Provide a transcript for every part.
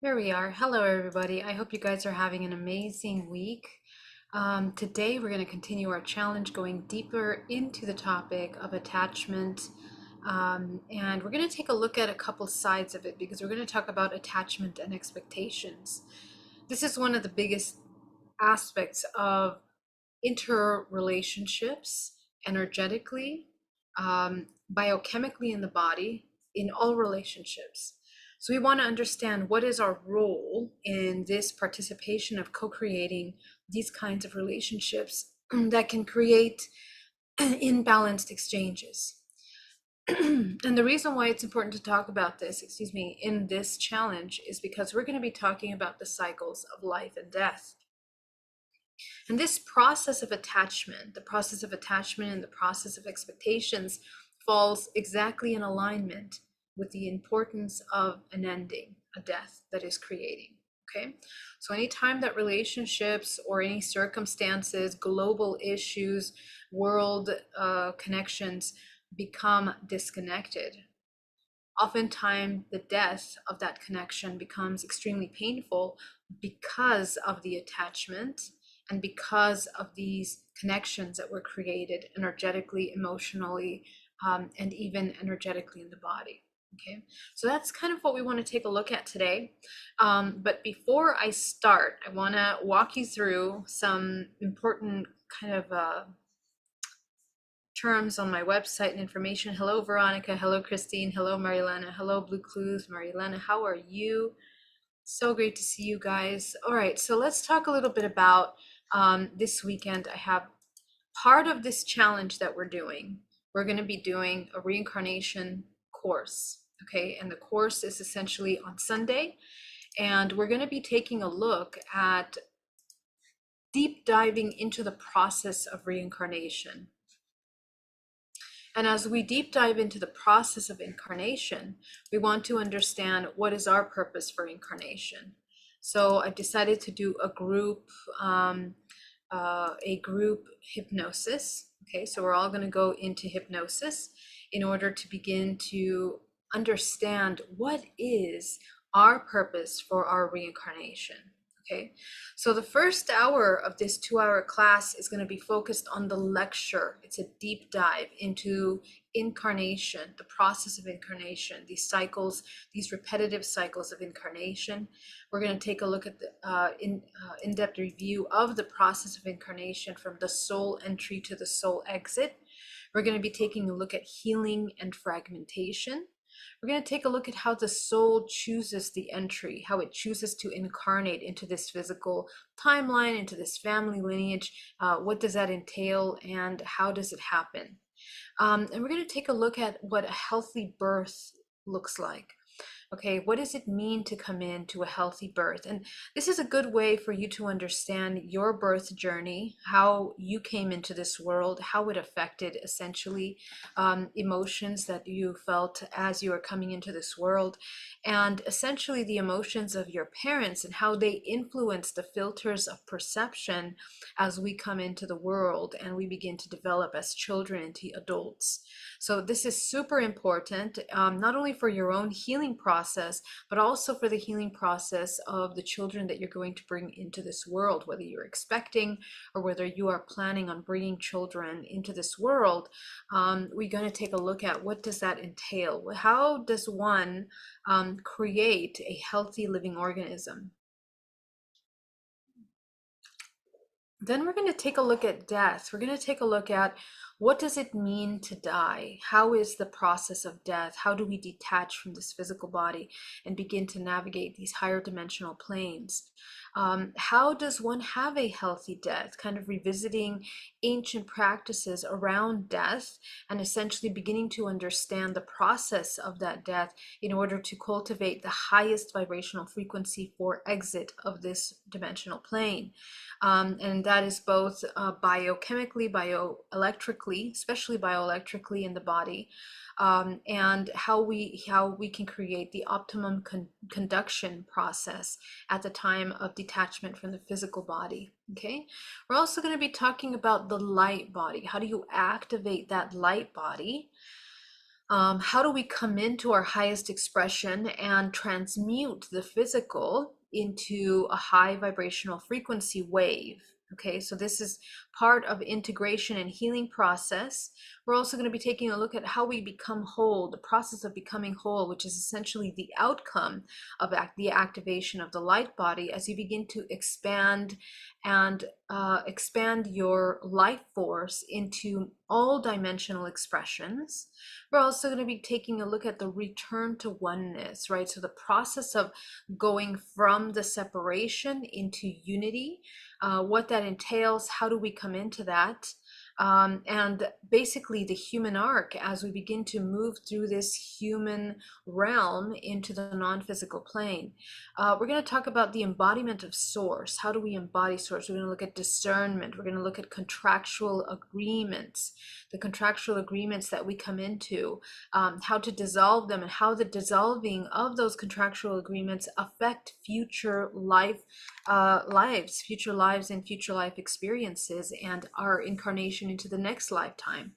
Here we are. Hello, everybody. I hope you guys are having an amazing week. Today, we're going to continue our challenge going deeper into the topic of attachment. And we're going to take a look at a couple sides of it because we're going to talk about attachment and expectations. This is one of the biggest aspects of interrelationships energetically, biochemically in the body, in all relationships. So we want to understand what is our role in this participation of co-creating these kinds of relationships that can create imbalanced exchanges. And the reason why it's important to talk about this, in this challenge is because we're going to be talking about the cycles of life and death. And this process of attachment, the process of attachment and the process of expectations falls exactly in alignment with the importance of an ending, a death that is creating. Okay, so anytime that relationships or any circumstances, global issues, world connections become disconnected, oftentimes the death of that connection becomes extremely painful because of the attachment and because of these connections that were created energetically, emotionally, and even energetically in the body. Okay, so that's kind of what we want to take a look at today. But before I start, I want to walk you through some important kind of terms on my website and information. Hello, Veronica. Hello, Christine. Hello, Marilena. Hello, Blue Clues. Marilena, how are you? So great to see you guys. All right, so let's talk a little bit about this weekend. I have part of this challenge that we're doing. We're going to be doing a reincarnation course. Okay, and the course is essentially on Sunday. And we're going to be taking a look at deep diving into the process of reincarnation. And as we deep dive into the process of incarnation, we want to understand what is our purpose for incarnation. So I've decided to do a group hypnosis. Okay, so we're all going to go into hypnosis in order to begin to understand what is our purpose for our reincarnation. Okay, so the first hour of this 2-hour class is going to be focused on the lecture. It's a deep dive into incarnation, the process of incarnation, these cycles, these repetitive cycles of incarnation. We're going to take a look at the in-depth review of the process of incarnation from the soul entry to the soul exit. We're going to be taking a look at healing and fragmentation. We're going to take a look at how the soul chooses the entry, how it chooses to incarnate into this physical timeline, into this family lineage. What does that entail and how does it happen? And we're going to take a look at what a healthy birth looks like. Okay, what does it mean to come into a healthy birth? And this is a good way for you to understand your birth journey, how you came into this world, how it affected essentially emotions that you felt as you were coming into this world, and essentially the emotions of your parents and how they influence the filters of perception as we come into the world and we begin to develop as children into adults. So this is super important, not only for your own healing process, but also for the healing process of the children that you're going to bring into this world, whether you're expecting or whether you are planning on bringing children into this world. We're going to take a look at what does that entail? How does one create a healthy living organism? Then we're going to take a look at death. We're going to take a look at what does it mean to die? How is the process of death? How do we detach from this physical body and begin to navigate these higher dimensional planes? How does one have a healthy death? Kind of revisiting ancient practices around death and essentially beginning to understand the process of that death in order to cultivate the highest vibrational frequency for exit of this dimensional plane. And that is both biochemically, bioelectrically, especially bioelectrically in the body, and how we can create the optimum conduction process at the time of detachment from the physical body. Okay, we're also going to be talking about the light body. How do you activate that light body? How do we come into our highest expression and transmute the physical into a high vibrational frequency wave? Okay, so this is part of integration and healing process. We're also going to be taking a look at how we become whole, the process of becoming whole, which is essentially the outcome of the activation of the light body as you begin to expand and expand your life force into all dimensional expressions. We're also going to be taking a look at the return to oneness, right? So the process of going from the separation into unity, what that entails, how do we come into that? And basically the human arc as we begin to move through this human realm into the non-physical plane. We're going to talk about the embodiment of source. How do we embody source? We're going to look at discernment. We're going to look at contractual agreements, the contractual agreements that we come into, how to dissolve them, and how the dissolving of those contractual agreements affect future future lives and future life experiences and our incarnation into the next lifetime.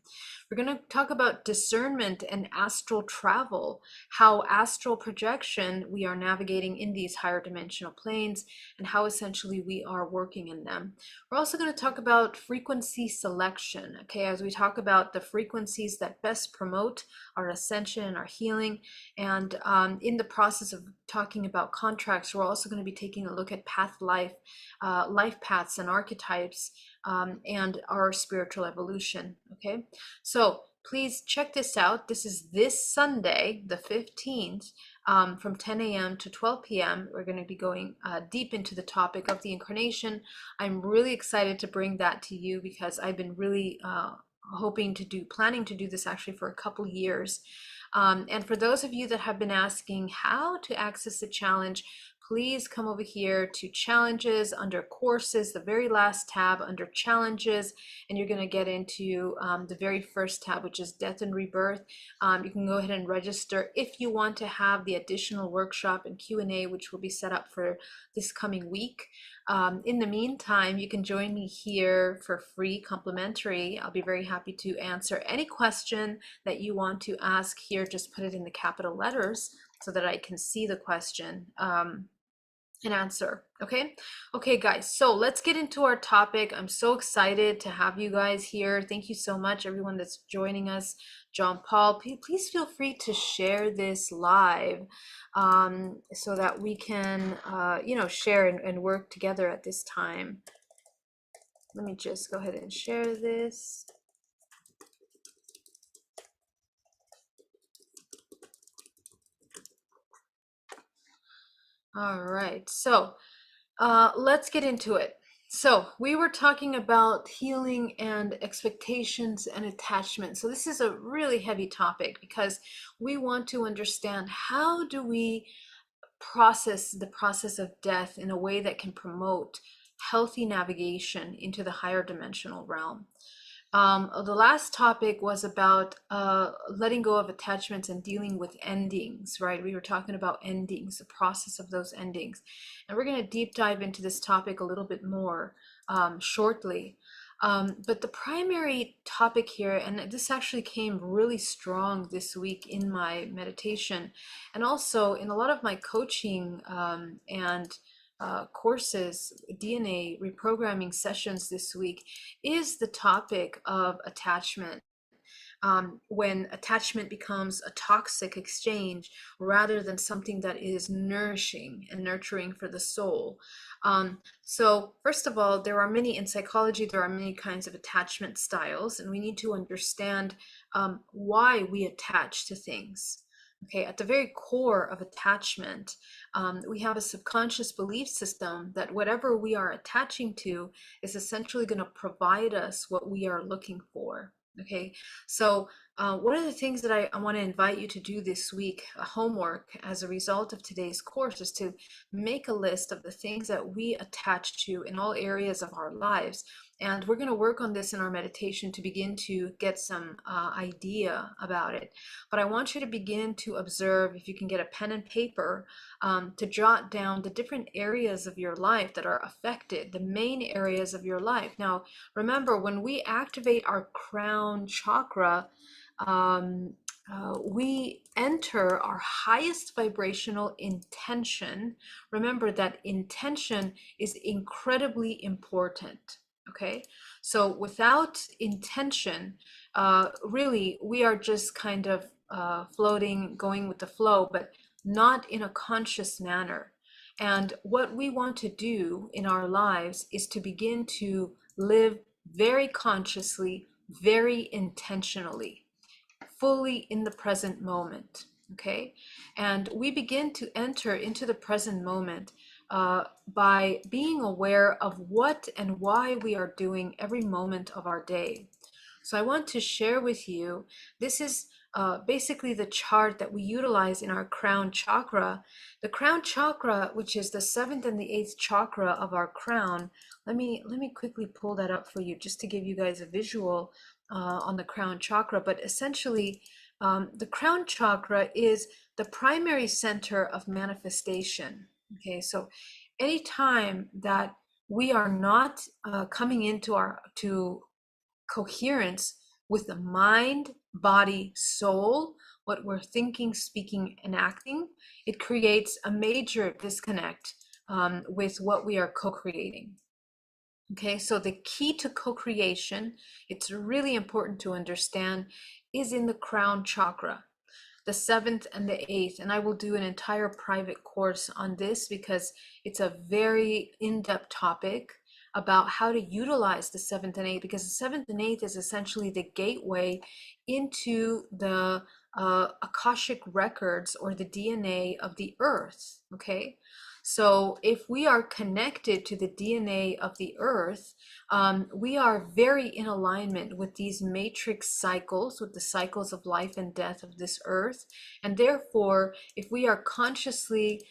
We're going to talk about discernment and astral travel, how astral projection we are navigating in these higher dimensional planes, and how essentially we are working in them. We're also going to talk about frequency selection, okay, as we talk about the frequencies that best promote our ascension and our healing. And in the process of talking about contracts, we're also going to be taking a look at life paths and archetypes, and our spiritual evolution. Okay, so please check this out. This is this Sunday, the 15th, from 10 a.m. to 12 p.m. We're going to be going deep into the topic of the incarnation. I'm really excited to bring that to you because I've been really planning to do this actually for a couple years. And for those of you that have been asking how to access the challenge, please come over here to challenges under courses, the very last tab under challenges, and you're going to get into the very first tab, which is death and rebirth. You can go ahead and register if you want to have the additional workshop and Q&A, which will be set up for this coming week. In the meantime, you can join me here for free, complimentary. I'll be very happy to answer any question that you want to ask here. Just put it in the capital letters so that I can see the question and answer. Okay guys, so let's get into our topic. I'm so excited to have you guys here. Thank you so much, everyone that's joining us. John Paul, please feel free to share this live so that we can share and work together at this time. Let me just go ahead and share this. All right, so let's get into it. So we were talking about healing and expectations and attachment. So this is a really heavy topic because we want to understand how do we process the process of death in a way that can promote healthy navigation into the higher dimensional realm. The last topic was about letting go of attachments and dealing with endings, right? We were talking about endings, the process of those endings. And we're going to deep dive into this topic a little bit more shortly. But the primary topic here, and this actually came really strong this week in my meditation, and also in a lot of my coaching and courses, DNA reprogramming sessions this week, is the topic of attachment. When attachment becomes a toxic exchange rather than something that is nourishing and nurturing for the soul. So first of all, in psychology, there are many kinds of attachment styles, and we need to understand why we attach to things. Okay, at the very core of attachment, we have a subconscious belief system that whatever we are attaching to is essentially going to provide us what we are looking for. Okay, so one of the things that I want to invite you to do this week, homework as a result of today's course, is to make a list of the things that we attach to in all areas of our lives. And we're going to work on this in our meditation to begin to get some idea about it. But I want you to begin to observe, if you can get a pen and paper, to jot down the different areas of your life that are affected, the main areas of your life. Now, remember, when we activate our crown chakra, we enter our highest vibrational intention. Remember that intention is incredibly important. Okay, so without intention, really, we are just kind of floating, going with the flow, but not in a conscious manner. And what we want to do in our lives is to begin to live very consciously, very intentionally, fully in the present moment. Okay, and we begin to enter into the present moment by being aware of what and why we are doing every moment of our day. So I want to share with you, this is basically the chart that we utilize in our crown chakra. The crown chakra, which is the seventh and the eighth chakra of our crown. Let me quickly pull that up for you just to give you guys a visual on the crown chakra. But essentially, the crown chakra is the primary center of manifestation. Okay, so anytime that we are not coming into our to coherence with the mind, body, soul, what we're thinking, speaking, and acting, it creates a major disconnect with what we are co-creating. Okay, so the key to co-creation, it's really important to understand, is in the crown chakra, the seventh and the eighth. And I will do an entire private course on this because it's a very in-depth topic about how to utilize the seventh and eighth, because the seventh and eighth is essentially the gateway into the Akashic records, or the DNA of the earth. Okay, so if we are connected to the DNA of the earth, we are very in alignment with these matrix cycles, with the cycles of life and death of this earth. And therefore, if we are consciously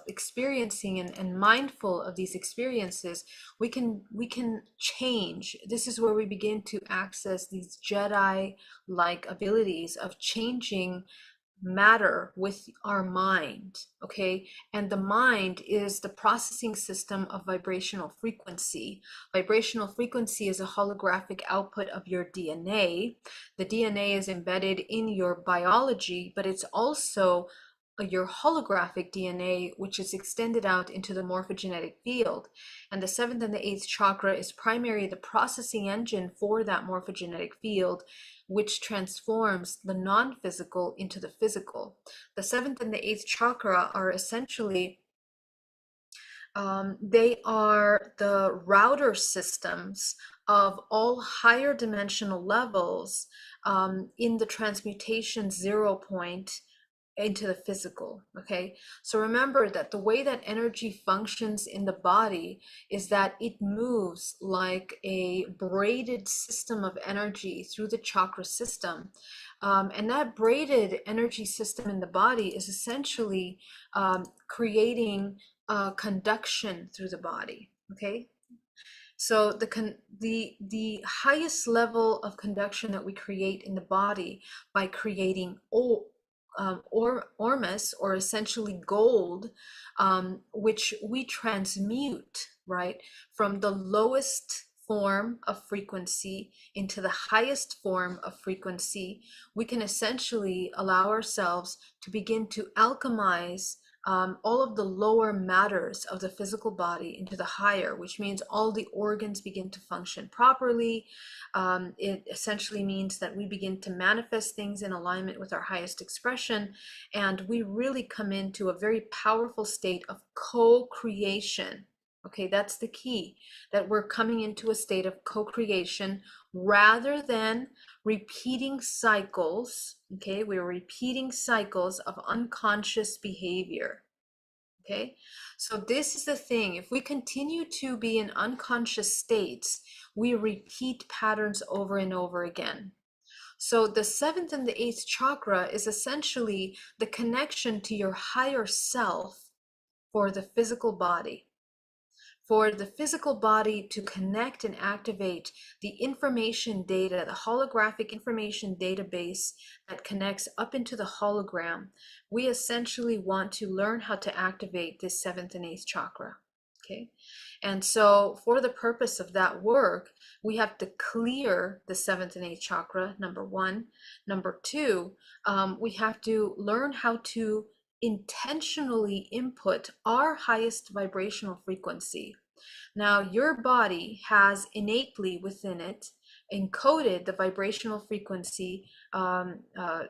experiencing and mindful of these experiences, we can change. This is where we begin to access these Jedi-like abilities of changing matter with our mind. Okay, and the mind is the processing system of vibrational frequency. Vibrational frequency is a holographic output of your DNA. The DNA is embedded in your biology, but it's also your holographic DNA, which is extended out into the morphogenetic field. And the seventh and the eighth chakra is primarily the processing engine for that morphogenetic field, which transforms the non-physical into the physical. The seventh and the eighth chakra are essentially, they are the router systems of all higher dimensional levels in the transmutation 0 point into the physical. Okay, so remember that the way that energy functions in the body is that it moves like a braided system of energy through the chakra system, and that braided energy system in the body is essentially creating conduction through the body. Okay, so the highest level of conduction that we create in the body by creating ormus, or essentially gold, which we transmute, right, from the lowest form of frequency into the highest form of frequency. We can essentially allow ourselves to begin to alchemize all of the lower matters of the physical body into the higher, which means all the organs begin to function properly. It essentially means that we begin to manifest things in alignment with our highest expression, and we really come into a very powerful state of co-creation. Okay, that's the key, that we're coming into a state of co-creation rather than repeating cycles. Okay, we're repeating cycles of unconscious behavior. Okay, so this is the thing. If we continue to be in unconscious states, we repeat patterns over and over again. So the seventh and the eighth chakra is essentially the connection to your higher self for the physical body. For the physical body to connect and activate the information data, the holographic information database that connects up into the hologram, we essentially want to learn how to activate this seventh and eighth chakra. Okay. And so for the purpose of that work, we have to clear the seventh and eighth chakra, number one. Number two, we have to learn how to intentionally input our highest vibrational frequency. Now, your body has innately within it encoded the vibrational frequency,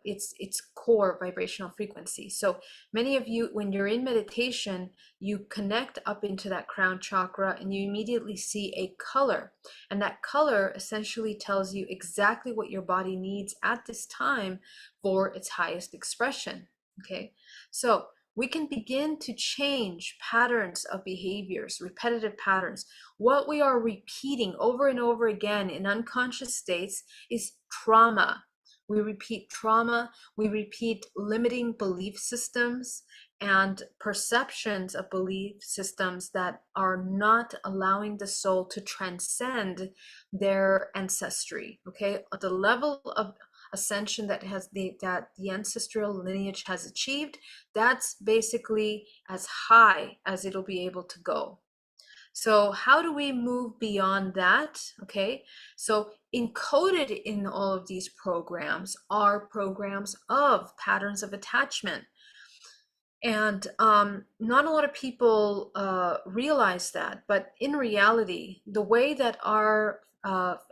its core vibrational frequency. So many of you, when you're in meditation, you connect up into that crown chakra and you immediately see a color. And that color essentially tells you exactly what your body needs at this time for its highest expression. Okay, so we can begin to change patterns of behaviors, repetitive patterns. What we are repeating over and over again in unconscious states is trauma. We repeat trauma, we repeat limiting belief systems and perceptions of belief systems that are not allowing the soul to transcend their ancestry. Okay, at the level of ascension that the ancestral lineage has achieved, that's basically as high as it'll be able to go. So how do we move beyond that? Okay, so encoded in all of these programs are programs of patterns of attachment. And not a lot of people realize that, but in reality, the way that our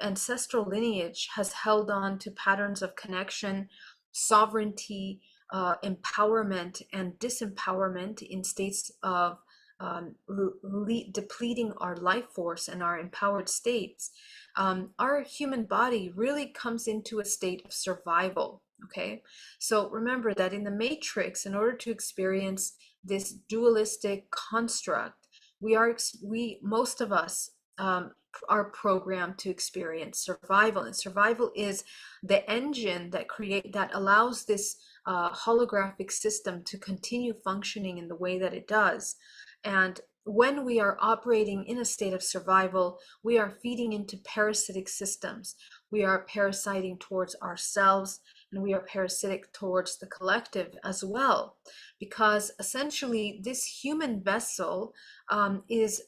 ancestral lineage has held on to patterns of connection, sovereignty, empowerment, and disempowerment in states of depleting our life force and our empowered states, our human body really comes into a state of survival. Okay, so remember that in the matrix, in order to experience this dualistic construct, most of us are programmed to experience survival, and survival is the engine that allows this holographic system to continue functioning in the way that it does. And when we are operating in a state of survival, we are feeding into parasitic systems. We are parasiting towards ourselves, and we are parasitic towards the collective as well, because essentially this human vessel is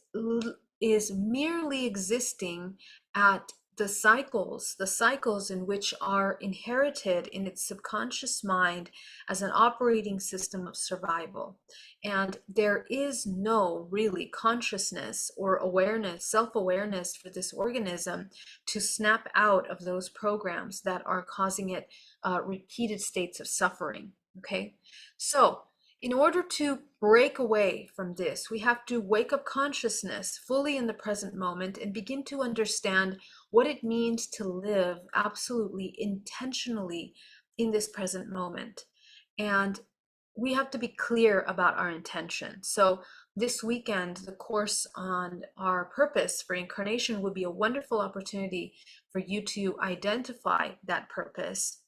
merely existing at the cycles in which are inherited in its subconscious mind as an operating system of survival. And there is no really consciousness or awareness, self-awareness for this organism to snap out of those programs that are causing it repeated states of suffering. Okay, so in order to break away from this, we have to wake up consciousness fully in the present moment and begin to understand what it means to live absolutely intentionally in this present moment. And we have to be clear about our intention. So this weekend, the course on our purpose for incarnation would be a wonderful opportunity for you to identify that purpose.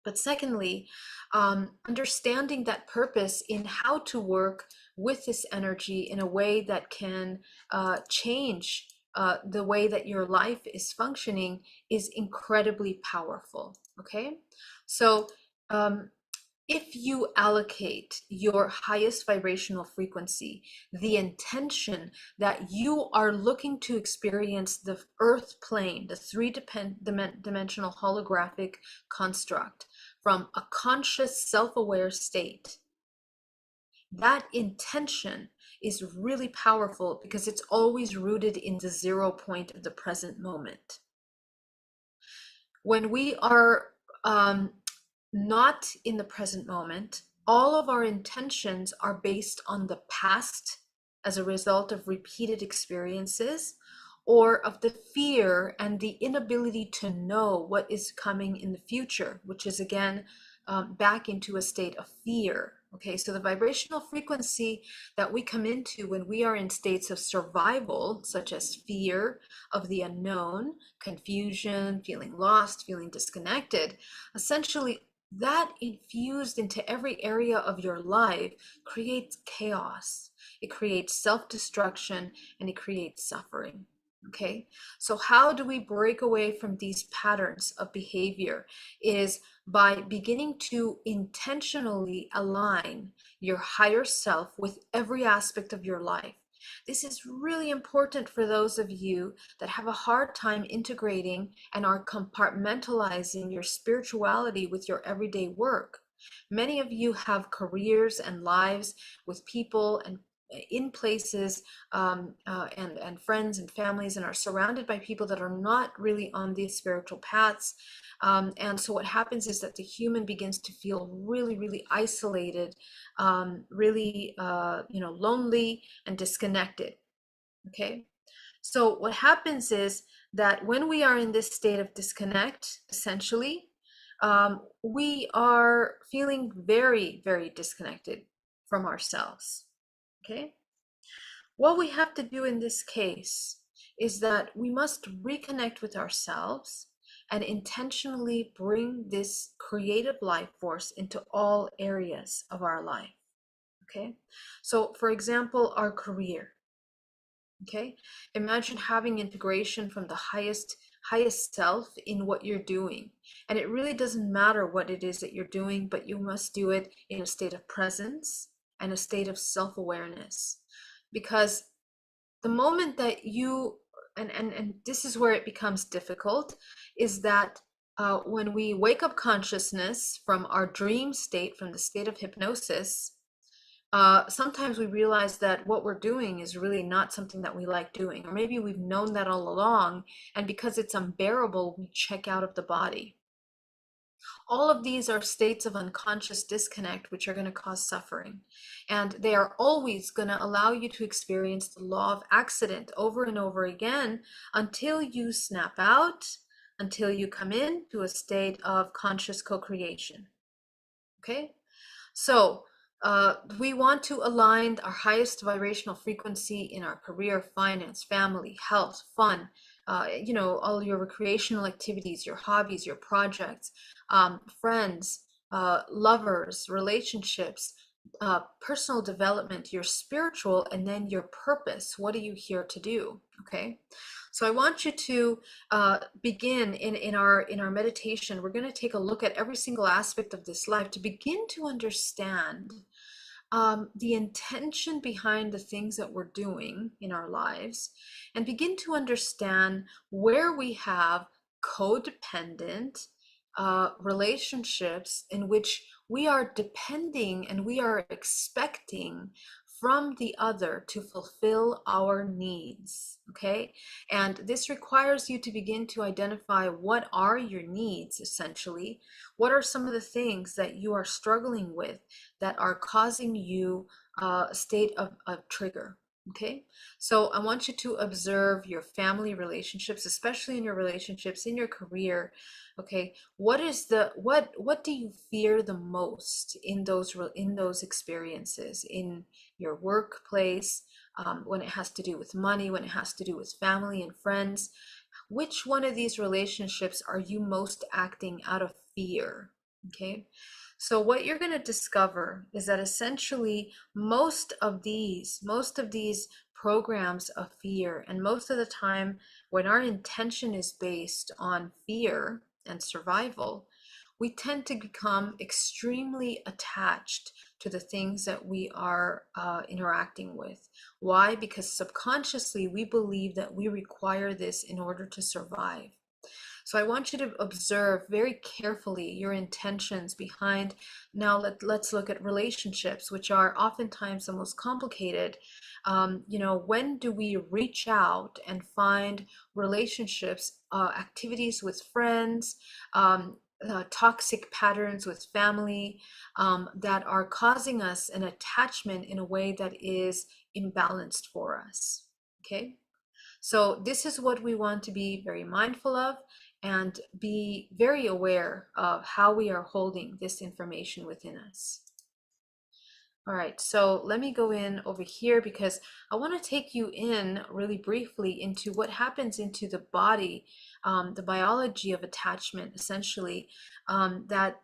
But secondly, understanding that purpose in how to work with this energy in a way that can change the way that your life is functioning is incredibly powerful. Okay, so if you allocate your highest vibrational frequency, the intention that you are looking to experience the earth plane, the three-dimensional holographic construct from a conscious, self-aware state, that intention is really powerful because it's always rooted in the 0 point of the present moment. When we are not in the present moment, all of our intentions are based on the past as a result of repeated experiences, or of the fear and the inability to know what is coming in the future, which is again back into a state of fear. Okay, so the vibrational frequency that we come into when we are in states of survival, such as fear of the unknown, confusion, feeling lost, feeling disconnected, essentially that infused into every area of your life creates chaos. It creates self-destruction and it creates suffering. Okay, so how do we break away from these patterns of behavior? Is by beginning to intentionally align your higher self with every aspect of your life. This is really important for those of you that have a hard time integrating and are compartmentalizing your spirituality with your everyday work. Many of you have careers and lives with people and in places and friends and families, and are surrounded by people that are not really on these spiritual paths. And so what happens is that the human begins to feel really, really isolated, really, lonely and disconnected. Okay. So what happens is that when we are in this state of disconnect, essentially, we are feeling very, very disconnected from ourselves. Okay. What we have to do in this case is that we must reconnect with ourselves and intentionally bring this creative life force into all areas of our life. Okay. So, for example, our career. Okay. Imagine having integration from the highest self in what you're doing. And it really doesn't matter what it is that you're doing, but you must do it in a state of presence and a state of self-awareness. Because the moment that you, and this is where it becomes difficult, is that when we wake up consciousness from our dream state, from the state of hypnosis, sometimes we realize that what we're doing is really not something that we like doing, or maybe we've known that all along, and because it's unbearable, we check out of the body. All of these are states of unconscious disconnect, which are going to cause suffering. And they are always going to allow you to experience the law of accident over and over again until you snap out, until you come into a state of conscious co-creation. Okay? So, we want to align our highest vibrational frequency in our career, finance, family, health, fun, all your recreational activities, your hobbies, your projects, friends, lovers, relationships, personal development, your spiritual, and then your purpose. What are you here to do? Okay. So I want you to begin in our meditation. We're going to take a look at every single aspect of this life to begin to understand the intention behind the things that we're doing in our lives, and begin to understand where we have codependent relationships in which we are depending and we are expecting from the other to fulfill our needs. Okay. And this requires you to begin to identify what are your needs, essentially. What are some of the things that you are struggling with that are causing you a state of trigger? Okay. So I want you to observe your family relationships, especially in your relationships, in your career. Okay. What do you fear the most in those experiences, in your workplace, when it has to do with money, when it has to do with family and friends? Which one of these relationships are you most acting out of fear? Okay. So what you're going to discover is that essentially most of these programs of fear, and most of the time when our intention is based on fear and survival, we tend to become extremely attached to the things that we are interacting with. Why? Because subconsciously we believe that we require this in order to survive. So I want you to observe very carefully your intentions behind. Now let's look at relationships, which are oftentimes the most complicated. When do we reach out and find relationships, activities with friends, toxic patterns with family, that are causing us an attachment in a way that is imbalanced for us? Okay. So this is what we want to be very mindful of, and be very aware of how we are holding this information within us. All right, so let me go in over here because I want to take you in really briefly into what happens into the body, the biology of attachment, essentially, that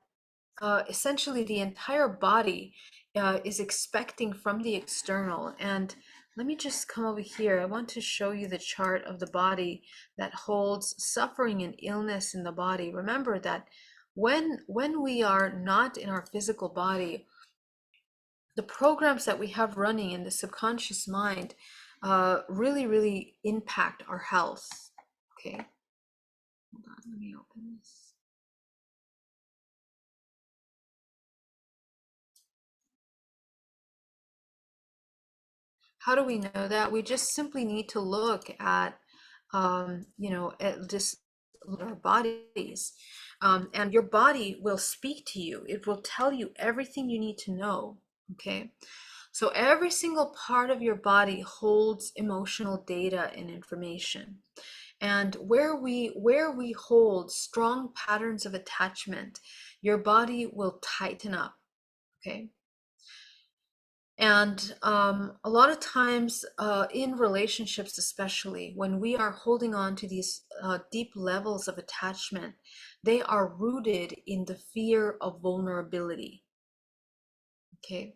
essentially the entire body is expecting from the external. And let me just come over here. I want to show you the chart of the body that holds suffering and illness in the body. Remember that when we are not in our physical body, the programs that we have running in the subconscious mind really, really impact our health. Okay, hold on, let me open this. How do we know that? We just simply need to look at, at just our bodies. And your body will speak to you. It will tell you everything you need to know. Okay. So every single part of your body holds emotional data and information. And where we hold strong patterns of attachment, your body will tighten up. Okay. And a lot of times in relationships, especially when we are holding on to these deep levels of attachment, they are rooted in the fear of vulnerability. Okay.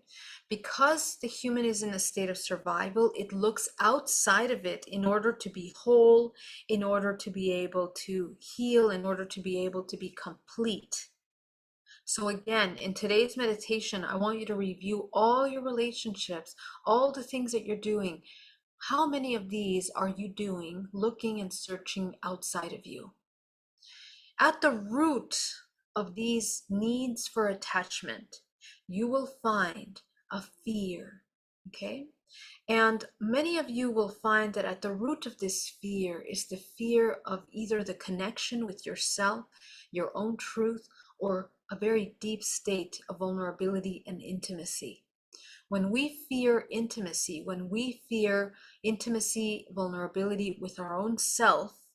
Because the human is in a state of survival, it looks outside of it in order to be whole, in order to be able to heal, in order to be able to be complete. So again, in today's meditation, I want you to review all your relationships, all the things that you're doing. How many of these are you doing, looking and searching outside of you? At the root of these needs for attachment, you will find a fear, okay? And many of you will find that at the root of this fear is the fear of either the connection with yourself, your own truth, or a very deep state of vulnerability and intimacy. When we fear intimacy, vulnerability with our own self,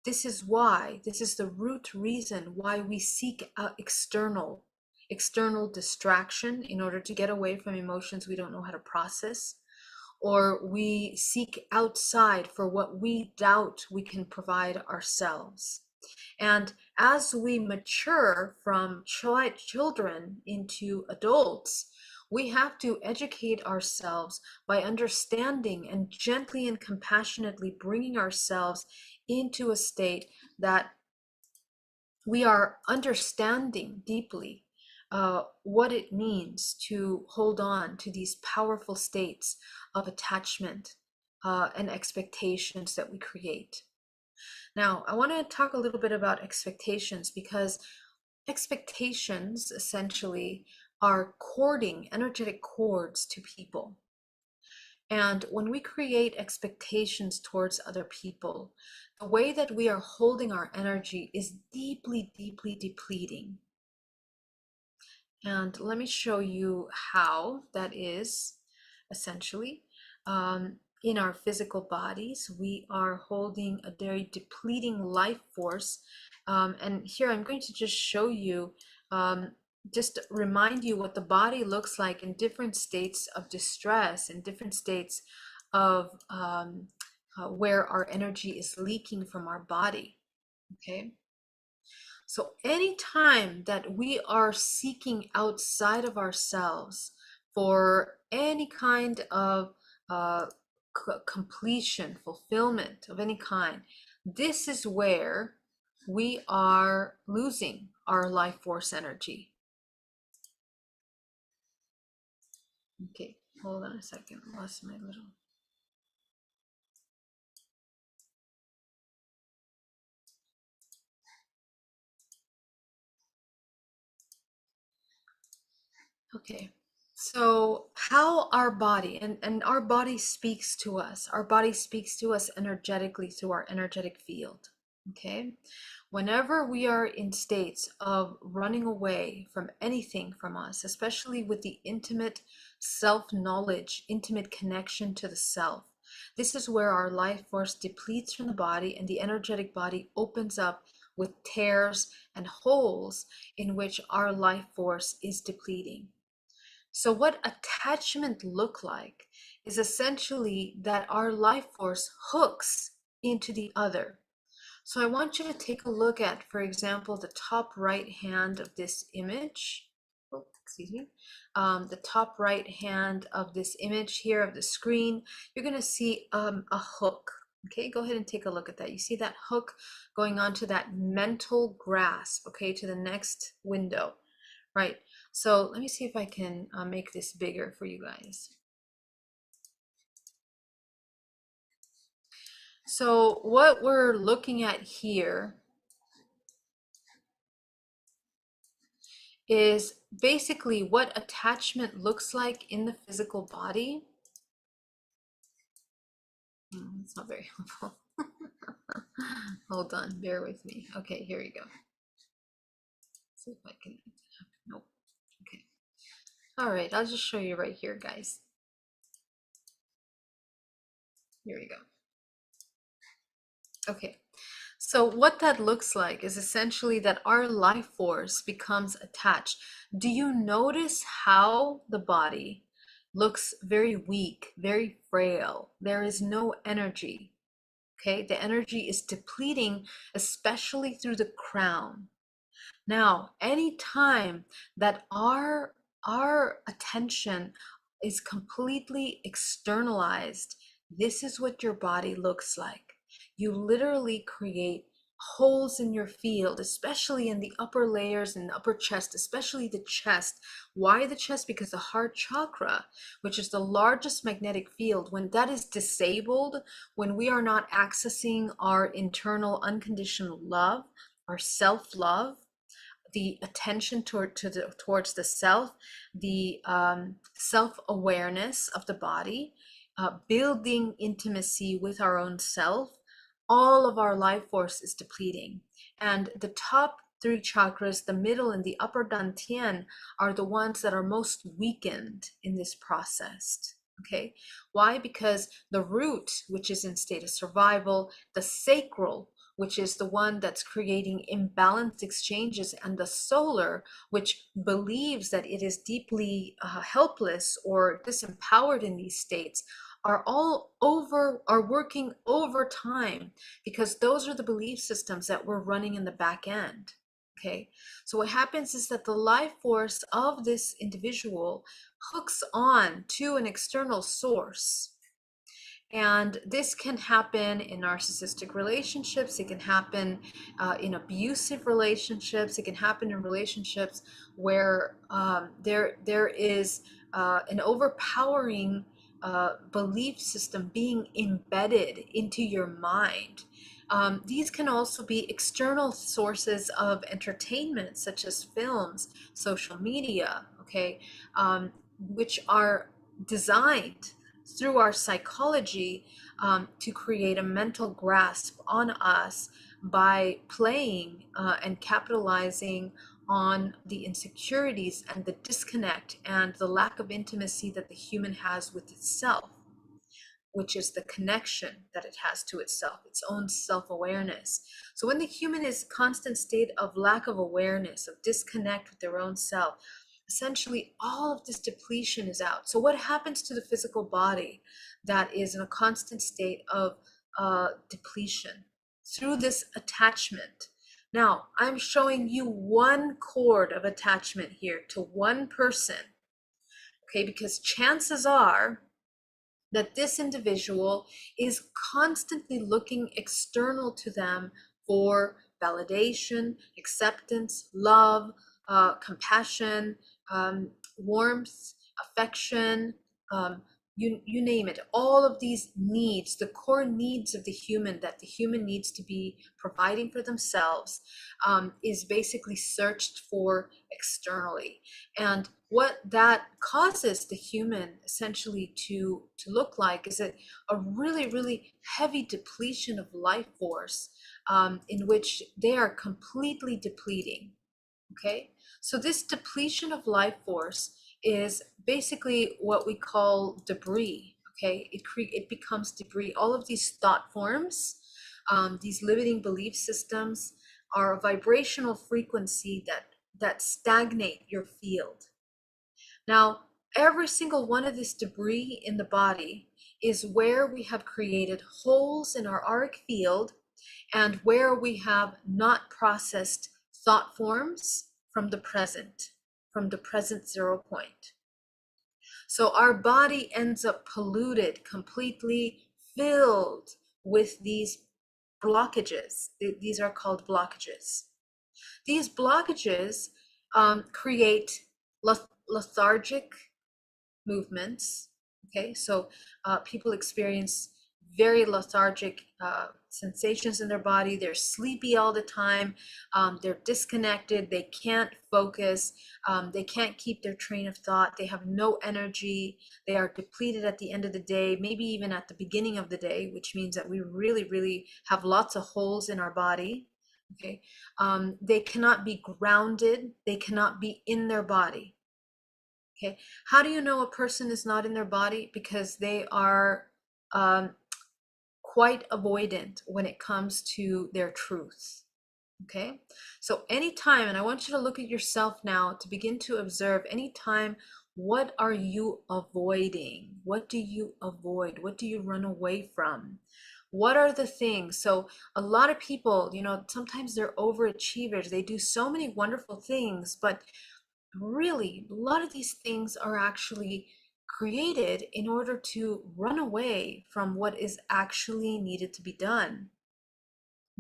this is the root reason why we seek out external distraction in order to get away from emotions we don't know how to process, or we seek outside for what we doubt we can provide ourselves. And as we mature from children into adults, we have to educate ourselves by understanding and gently and compassionately bringing ourselves into a state that we are understanding deeply what it means to hold on to these powerful states of attachment and expectations that we create. Now, I want to talk a little bit about expectations, because expectations essentially are energetic cords to people. And when we create expectations towards other people, the way that we are holding our energy is deeply, deeply depleting. And let me show you how that is essentially. In our physical bodies, we are holding a very depleting life force. And here I'm going to just show you, just remind you what the body looks like in different states of distress, in different states of where our energy is leaking from our body. Okay. So anytime that we are seeking outside of ourselves for any kind of completion, fulfillment of any kind, this is where we are losing our life force energy. Okay, hold on a second. I lost my little. Okay, so how our body and our body speaks to us. Our body speaks to us energetically through our energetic field. Okay, whenever we are in states of running away from anything from us, especially with the intimate self-knowledge, intimate connection to the self, this is where our life force depletes from the body and the energetic body opens up with tears and holes in which our life force is depleting. So what attachment look like is essentially that our life force hooks into the other. So I want you to take a look at, for example, the top right hand of this image. Oh, excuse me. The top right hand of this image here of the screen, you're going to see a hook. Okay, go ahead and take a look at that. You see that hook going on to that mental grasp, okay, to the next window, right? So let me see if I can make this bigger for you guys. So what we're looking at here is basically what attachment looks like in the physical body. It's not very helpful. Hold on, bear with me. Okay, here we go. See if I can. Nope. Okay. All right, I'll just show you right here, guys. Here we go. Okay. So what that looks like is essentially that our life force becomes attached. Do you notice how the body looks very weak, very frail? There is no energy. Okay, the energy is depleting, especially through the crown. Now, anytime that our attention is completely externalized, this is what your body looks like. You literally create holes in your field, especially in the upper layers and the upper chest, especially the chest. Why the chest? Because the heart chakra, which is the largest magnetic field, when that is disabled, when we are not accessing our internal unconditional love, our self-love, the attention towards the self, the self-awareness of the body, building intimacy with our own self, all of our life force is depleting. And the top three chakras, the middle and the upper dantian, are the ones that are most weakened in this process. Okay, why? Because the root, which is in state of survival, the sacral, which is the one that's creating imbalanced exchanges, and the solar, which believes that it is deeply helpless or disempowered in these states, are working overtime, because those are the belief systems that we're running in the back end. Okay, so what happens is that the life force of this individual hooks on to an external source. And this can happen in narcissistic relationships. It can happen in abusive relationships. It can happen in relationships where there is an overpowering belief system being embedded into your mind. These can also be external sources of entertainment, such as films, social media, okay, which are designed through our psychology to create a mental grasp on us by playing and capitalizing on the insecurities and the disconnect and the lack of intimacy that the human has with itself, which is the connection that it has to itself, its own self-awareness. So when the human is constant state of lack of awareness, of disconnect with their own self, essentially all of this depletion is out. So what happens to the physical body that is in a constant state of depletion? Through this attachment. Now, I'm showing you one cord of attachment here to one person, okay, because chances are that this individual is constantly looking external to them for validation, acceptance, love, compassion, warmth, affection, you name it. All of these needs, the core needs of the human that the human needs to be providing for themselves, is basically searched for externally. And what that causes the human essentially to look like is a really, really heavy depletion of life force, in which they are completely depleting. Okay, so this depletion of life force is basically what we call debris. Okay, it becomes debris. All of these thought forms, these limiting belief systems, are a vibrational frequency that stagnate your field. Now, every single one of this debris in the body is where we have created holes in our auric field, and where we have not processed thought forms from the present zero point. So our body ends up polluted, completely filled with these blockages. These are called blockages. These blockages create lethargic movements. Okay, so people experience very lethargic sensations in their body. They're sleepy all the time. They're disconnected. They can't focus. They can't keep their train of thought. They have no energy. They are depleted at the end of the day, maybe even at the beginning of the day, which means that we really, really have lots of holes in our body. Okay. They cannot be grounded. They cannot be in their body. Okay. How do you know a person is not in their body? Because they are quite avoidant when it comes to their truth. Okay. So anytime, and I want you to look at yourself now to begin to observe anytime, what are you avoiding? What do you avoid? What do you run away from? What are the things? So a lot of people, sometimes they're overachievers. They do so many wonderful things, but really, a lot of these things are actually created in order to run away from what is actually needed to be done.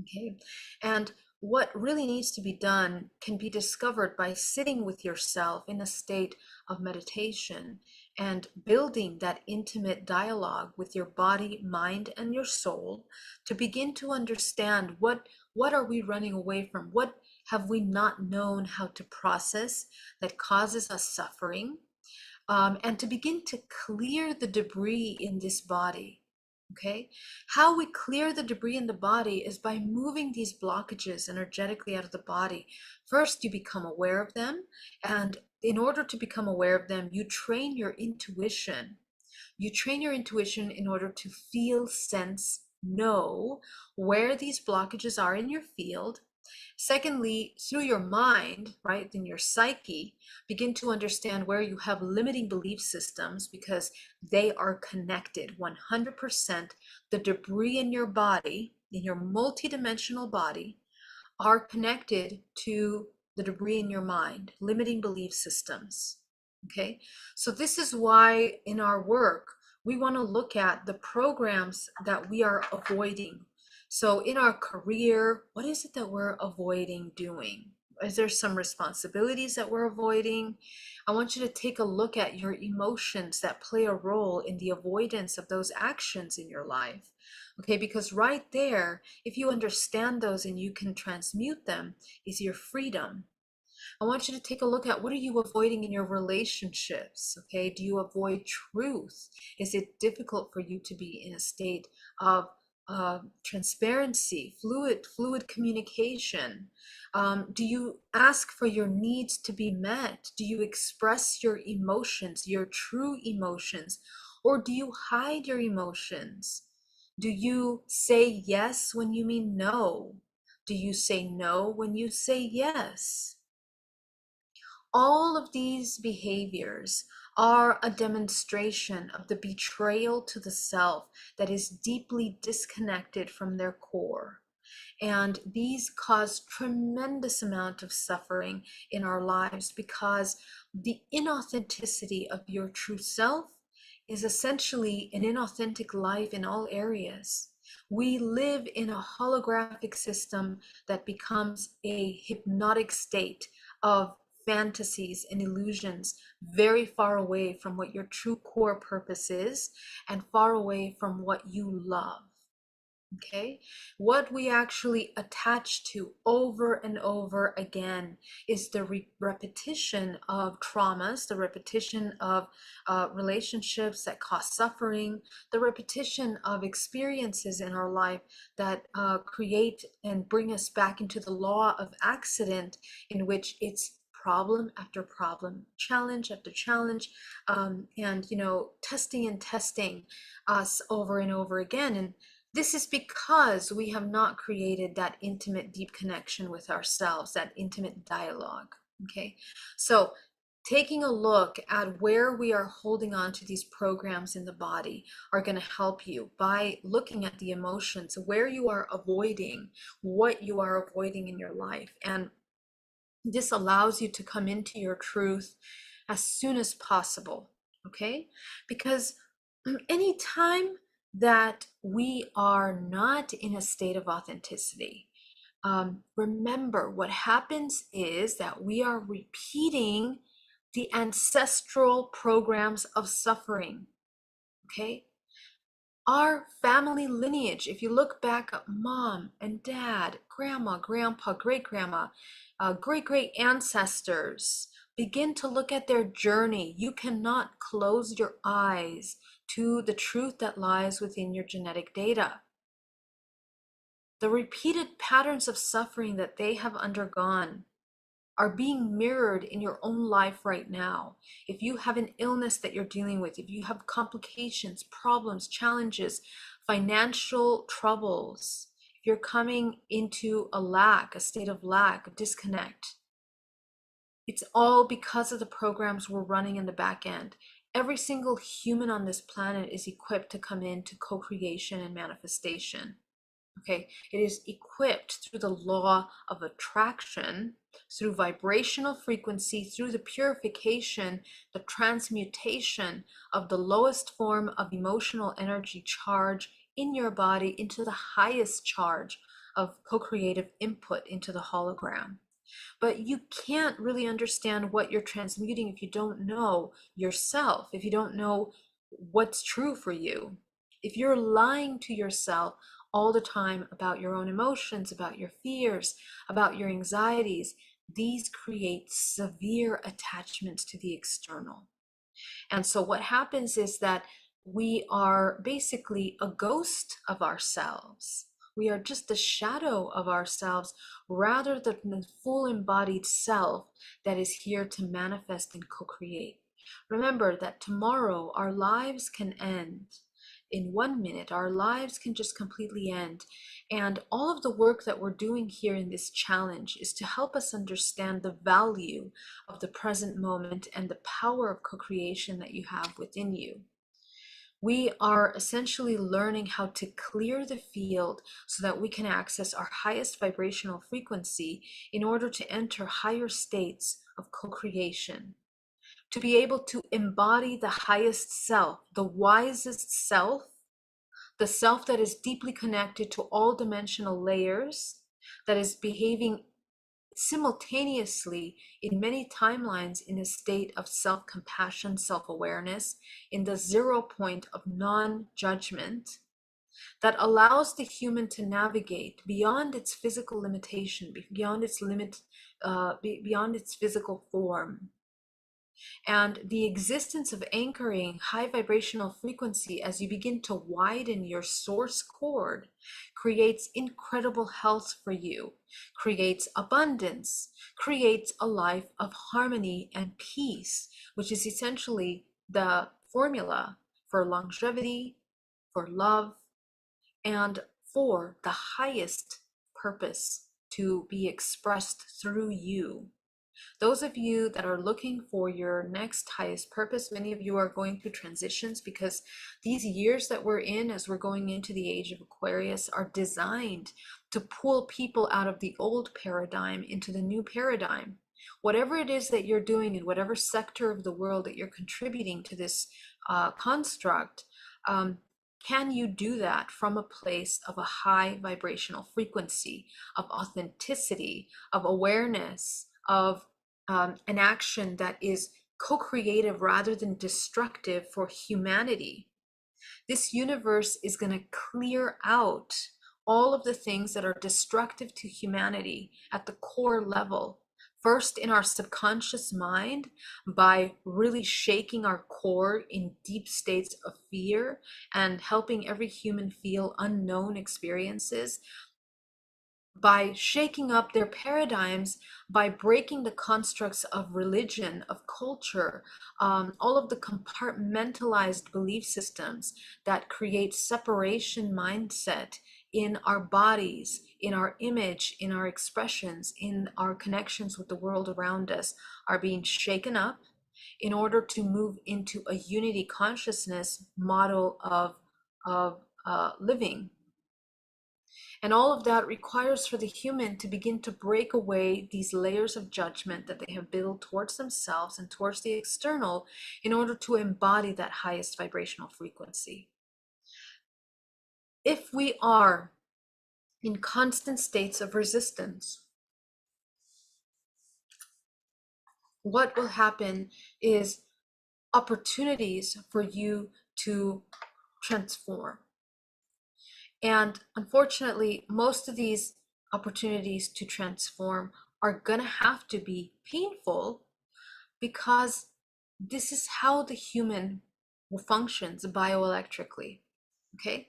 Okay. And what really needs to be done can be discovered by sitting with yourself in a state of meditation and building that intimate dialogue with your body, mind, and your soul to begin to understand what are we running away from? What have we not known how to process that causes us suffering? And to begin to clear the debris in this body. Okay, how we clear the debris in the body is by moving these blockages energetically out of the body. First, you become aware of them, and in order to become aware of them, you train your intuition. You train your intuition in order to feel, sense, know where these blockages are in your field. Secondly, through your mind, right, in your psyche, begin to understand where you have limiting belief systems because they are connected 100%. The debris in your body, in your multidimensional body, are connected to the debris in your mind, limiting belief systems. Okay, so this is why in our work, we want to look at the programs that we are avoiding. So in our career, what is it that we're avoiding doing? Is there some responsibilities that we're avoiding? I want you to take a look at your emotions that play a role in the avoidance of those actions in your life. Okay, because right there, if you understand those and you can transmute them, is your freedom. I want you to take a look at what are you avoiding in your relationships? Okay, do you avoid truth? Is it difficult for you to be in a state of transparency, fluid communication? Do you ask for your needs to be met? Do you express your emotions, your true emotions, or do you hide your emotions? Do you say yes when you mean no? Do you say no when you say yes? All of these behaviors are a demonstration of the betrayal to the self that is deeply disconnected from their core. And these cause tremendous amount of suffering in our lives because the inauthenticity of your true self is essentially an inauthentic life in all areas. We live in a holographic system that becomes a hypnotic state of fantasies and illusions very far away from what your true core purpose is and far away from what you love. Okay, what we actually attach to over and over again is the repetition of traumas, the repetition of relationships that cause suffering, the repetition of experiences in our life that create and bring us back into the law of accident, in which it's problem after problem, challenge after challenge, and testing and testing us over and over again. And this is because we have not created that intimate, deep connection with ourselves, that intimate dialogue. Okay, so taking a look at where we are holding on to these programs in the body are going to help you by looking at the emotions, where you are avoiding, what you are avoiding in your life. And this allows you to come into your truth as soon as possible. Okay, because anytime that we are not in a state of authenticity, remember what happens is that we are repeating the ancestral programs of suffering. Okay, Our family lineage, if you look back at mom and dad, grandma, grandpa, great grandma, great great ancestors, begin to look at their journey. You cannot close your eyes to the truth that lies within your genetic data. The repeated patterns of suffering that they have undergone are being mirrored in your own life right now. If you have an illness that you're dealing with, if you have complications, problems, challenges, financial troubles, if you're coming into a lack, a state of lack, a disconnect, it's all because of the programs we're running in the back end. Every single human on this planet is equipped to come into co-creation and manifestation. Okay, it is equipped through the law of attraction, through vibrational frequency, through the purification, the transmutation of the lowest form of emotional energy charge in your body into the highest charge of co-creative input into the hologram. But you can't really understand what you're transmuting if you don't know yourself, if you don't know what's true for you. If you're lying to yourself all the time about your own emotions, about your fears, about your anxieties, these create severe attachments to the external. And so what happens is that we are basically a ghost of ourselves. We are just the shadow of ourselves rather than the full embodied self that is here to manifest and co-create. Remember that tomorrow our lives can end. In 1 minute, our lives can just completely end. And all of the work that we're doing here in this challenge is to help us understand the value of the present moment and the power of co-creation that you have within you. We are essentially learning how to clear the field so that we can access our highest vibrational frequency in order to enter higher states of co-creation. To be able to embody the highest self, the wisest self, the self that is deeply connected to all dimensional layers, that is behaving simultaneously in many timelines in a state of self-compassion, self-awareness, in the 0 point of non-judgment, that allows the human to navigate beyond its physical limitation, beyond its beyond its physical form. And the existence of anchoring high vibrational frequency as you begin to widen your source cord creates incredible health for you, creates abundance, creates a life of harmony and peace, which is essentially the formula for longevity, for love, and for the highest purpose to be expressed through you. Those of you that are looking for your next highest purpose, many of you are going through transitions because these years that we're in as we're going into the age of Aquarius are designed to pull people out of the old paradigm into the new paradigm. Whatever it is that you're doing in whatever sector of the world that you're contributing to this construct, can you do that from a place of a high vibrational frequency, of authenticity, of awareness, of an action that is co-creative rather than destructive for humanity? This universe is going to clear out all of the things that are destructive to humanity at the core level. First, in our subconscious mind, by really shaking our core in deep states of fear and helping every human feel unknown experiences, by shaking up their paradigms, by breaking the constructs of religion, of culture, all of the compartmentalized belief systems that create separation mindset in our bodies, in our image, in our expressions, in our connections with the world around us, are being shaken up in order to move into a unity consciousness model of living. And all of that requires for the human to begin to break away these layers of judgment that they have built towards themselves and towards the external in order to embody that highest vibrational frequency. If we are in constant states of resistance, what will happen is opportunities for you to transform. And unfortunately, most of these opportunities to transform are going to have to be painful, because this is how the human functions bioelectrically. Okay?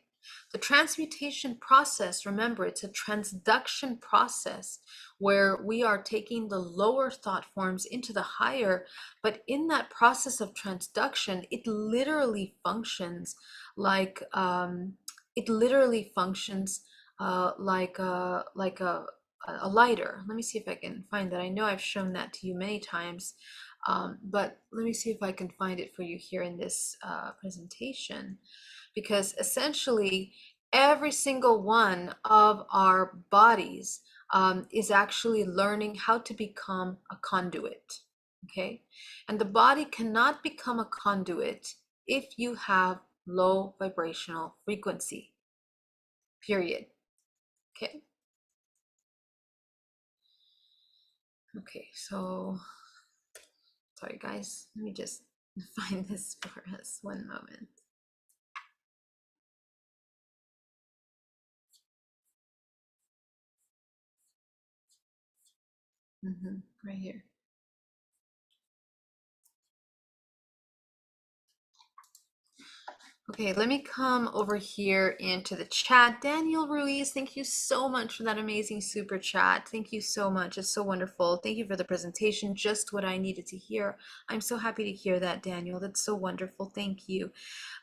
The transmutation process, remember, it's a transduction process where we are taking the lower thought forms into the higher, but in that process of transduction, it literally functions like a lighter. Let me see if I can find that. I know I've shown that to you many times, but let me see if I can find it for you here in this presentation, because essentially every single one of our bodies is actually learning how to become a conduit. Okay, and the body cannot become a conduit if you have low vibrational frequency, period. Okay. Okay, so sorry guys, let me just find this for us one moment. Right here. Okay, let me come over here into the chat. Daniel Ruiz, thank you so much for that amazing super chat. Thank you so much. It's so wonderful. Thank you for the presentation. Just what I needed to hear. I'm so happy to hear that, Daniel. That's so wonderful. Thank you.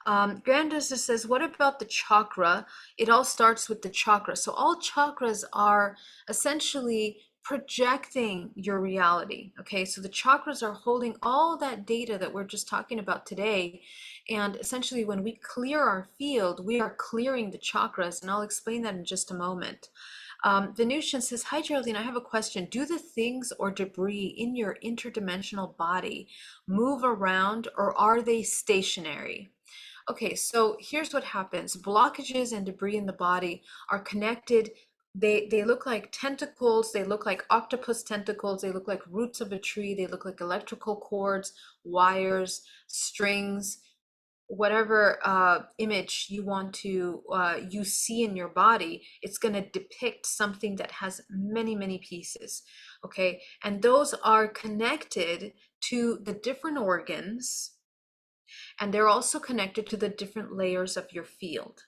Grandis says, what about the chakra? It all starts with the chakra. So all chakras are essentially projecting your reality. Okay, so the chakras are holding all that data that we're just talking about today. And essentially, when we clear our field, we are clearing the chakras. And I'll explain that in just a moment. Venusian says, hi, Geraldine, I have a question. Do the things or debris in your interdimensional body move around, or are they stationary? Okay, so here's what happens. Blockages and debris in the body are connected. They look like tentacles, they look like octopus tentacles, they look like roots of a tree, they look like electrical cords, wires, strings, whatever image you want to you see in your body. It's going to depict something that has many pieces. Okay, and those are connected to the different organs, and they're also connected to the different layers of your field.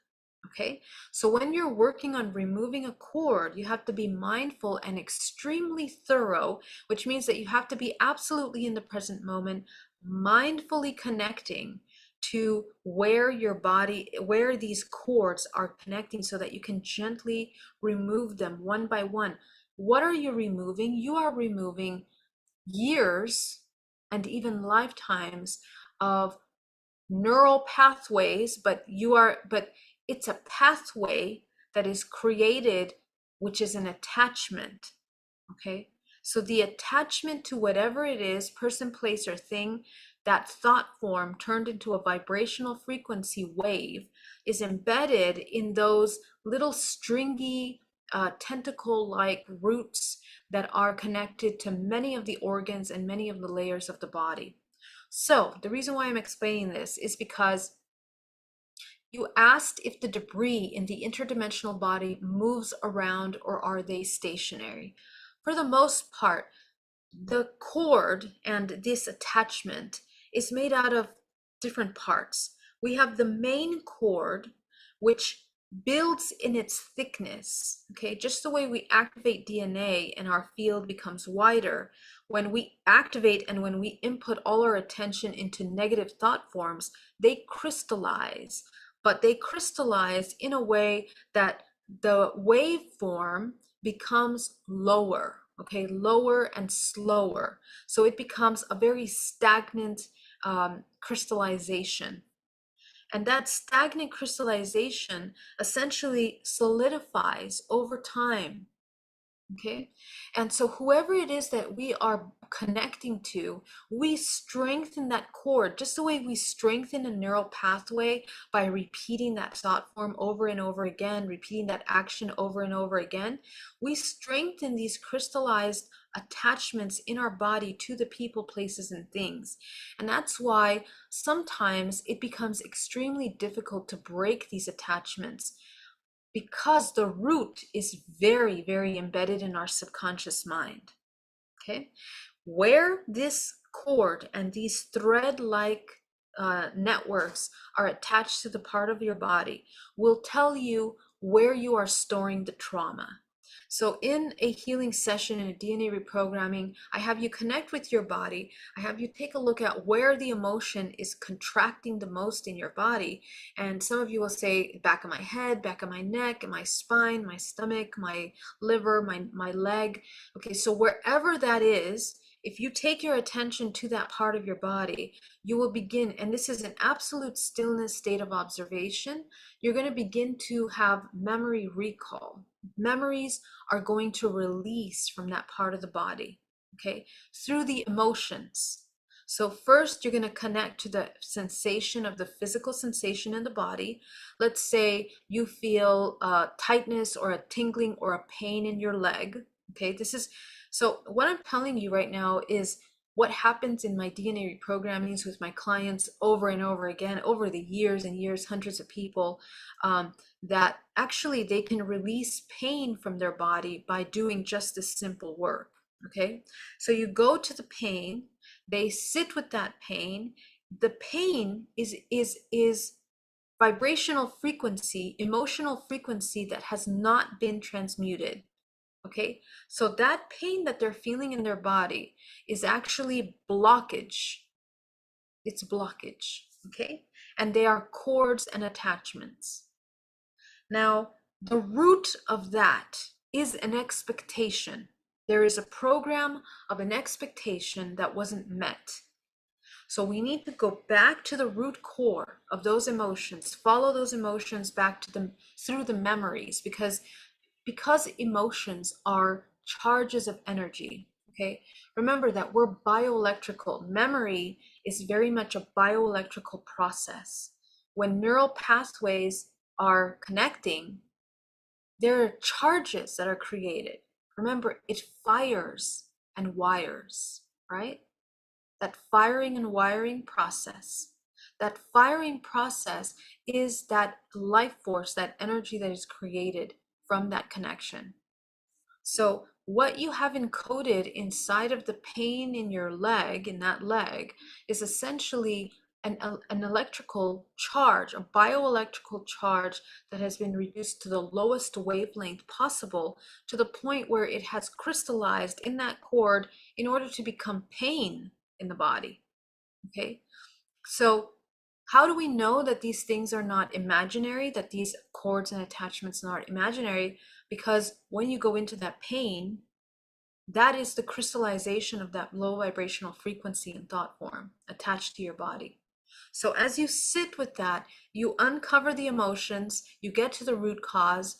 Okay, so when you're working on removing a cord, you have to be mindful and extremely thorough, which means that you have to be absolutely in the present moment, mindfully connecting to where your body, where these cords are connecting, so that you can gently remove them one by one. What are you removing? You are removing years and even lifetimes of neural pathways, but it's a pathway that is created, which is an attachment. Okay, so the attachment to whatever it is, person, place, or thing, that thought form turned into a vibrational frequency wave, is embedded in those little stringy tentacle-like roots that are connected to many of the organs and many of the layers of the body. So the reason why I'm explaining this is because you asked if the debris in the interdimensional body moves around, or are they stationary? For the most part, the cord and this attachment is made out of different parts. We have the main cord, which builds in its thickness. Okay, just the way we activate DNA and our field becomes wider, when we activate and when we input all our attention into negative thought forms, they crystallize, but they crystallize in a way that the waveform becomes lower. Okay, lower and slower. So it becomes a very stagnant crystallization. And that stagnant crystallization essentially solidifies over time. Okay, and so whoever it is that we are connecting to, we strengthen that cord just the way we strengthen a neural pathway by repeating that thought form over and over again, repeating that action over and over again. We strengthen these crystallized attachments in our body to the people, places, and things. And that's why sometimes it becomes extremely difficult to break these attachments. because the root is very, very embedded in our subconscious mind. Okay, where this cord and these thread-like networks are attached to the part of your body will tell you where you are storing the trauma. So in a healing session, in a DNA reprogramming, I have you connect with your body. I have you take a look at where the emotion is contracting the most in your body. And some of you will say, back of my head, back of my neck, my spine, my stomach, my liver, my leg. Okay, so wherever that is, if you take your attention to that part of your body, you will begin, and this is an absolute stillness state of observation, you're going to begin to have memory recall. Memories are going to release from that part of the body, okay, through the emotions. So first, you're going to connect to the sensation of the physical sensation in the body. Let's say you feel tightness or a tingling or a pain in your leg. Okay, so what I'm telling you right now is what happens in my DNA reprogrammings with my clients over and over again, over the years and years, hundreds of people, that actually they can release pain from their body by doing just this simple work. Okay, so you go to the pain, they sit with that pain. The pain is vibrational frequency, emotional frequency that has not been transmuted. Okay, so that pain that they're feeling in their body is actually blockage. It's blockage, okay? And they are cords and attachments. Now, the root of that is an expectation. There is a program of an expectation that wasn't met. So we need to go back to the root core of those emotions, follow those emotions back to them through the memories, because emotions are charges of energy. Okay, remember that we're bioelectrical. Memory is very much a bioelectrical process. When neural pathways are connecting, there are charges that are created. Remember, it fires and wires, right? That firing and wiring process. That firing process is that life force, that energy that is created from that connection. So what you have encoded inside of the pain in your leg, in that leg, is essentially an electrical charge, a bioelectrical charge that has been reduced to the lowest wavelength possible, to the point where it has crystallized in that cord in order to become pain in the body. Okay, so how do we know that these things are not imaginary, that these cords and attachments are not imaginary? Because when you go into that pain, that is the crystallization of that low vibrational frequency in thought form attached to your body. So as you sit with that, you uncover the emotions, you get to the root cause,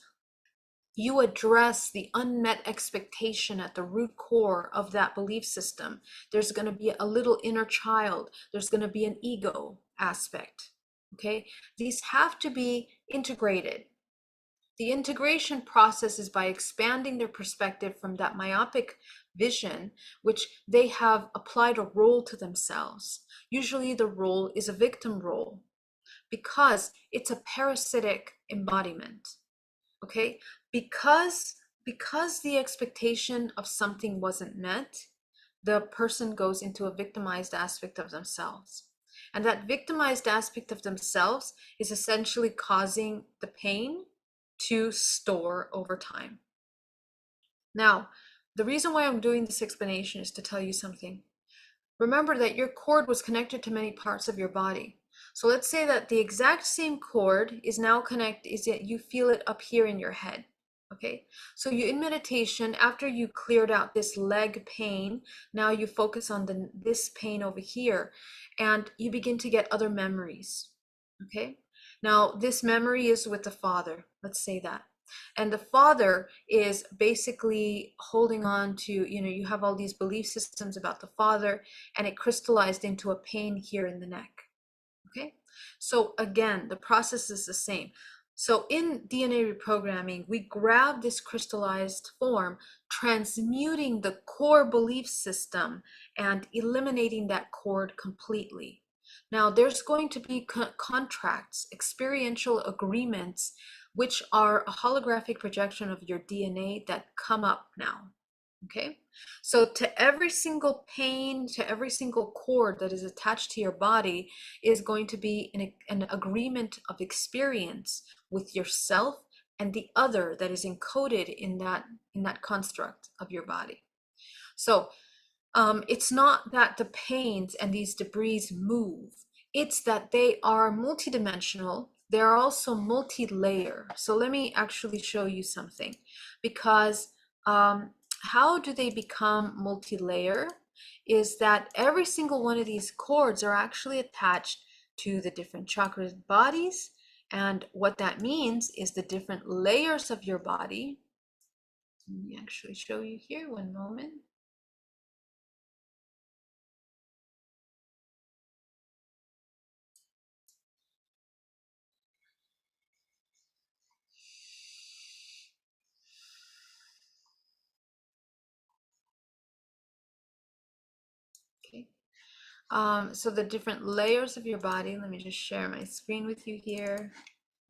you address the unmet expectation at the root core of that belief system. There's going to be a little inner child. There's going to be an ego aspect. Okay, these have to be integrated. The integration process is by expanding their perspective from that myopic vision, which they have applied a role to themselves. Usually the role is a victim role because it's a parasitic embodiment. Okay, because the expectation of something wasn't met, the person goes into a victimized aspect of themselves. And that victimized aspect of themselves is essentially causing the pain to store over time. Now, the reason why I'm doing this explanation is to tell you something. Remember that your cord was connected to many parts of your body. So let's say that the exact same cord is now connected, is that you feel it up here in your head. Okay, so you in meditation, after you cleared out this leg pain, now you focus on this pain over here, and you begin to get other memories. Okay, now this memory is with the father, let's say that. And the father is basically holding on to, you have all these belief systems about the father, and it crystallized into a pain here in the neck. Okay, so again, the process is the same. So in DNA reprogramming, we grab this crystallized form, transmuting the core belief system and eliminating that cord completely. Now, there's going to be contracts, experiential agreements which are a holographic projection of your DNA that come up now. Okay, so to every single pain, to every single cord that is attached to your body is going to be an agreement of experience with yourself and the other that is encoded in that construct of your body. So it's not that the pains and these debris move, it's that they are multidimensional. They're also multi-layer. So let me actually show you something, because how do they become multi-layer? Is that every single one of these cords are actually attached to the different chakra bodies. And what that means is the different layers of your body. Let me actually show you here, one moment. Okay. So the different layers of your body, let me just share my screen with you here.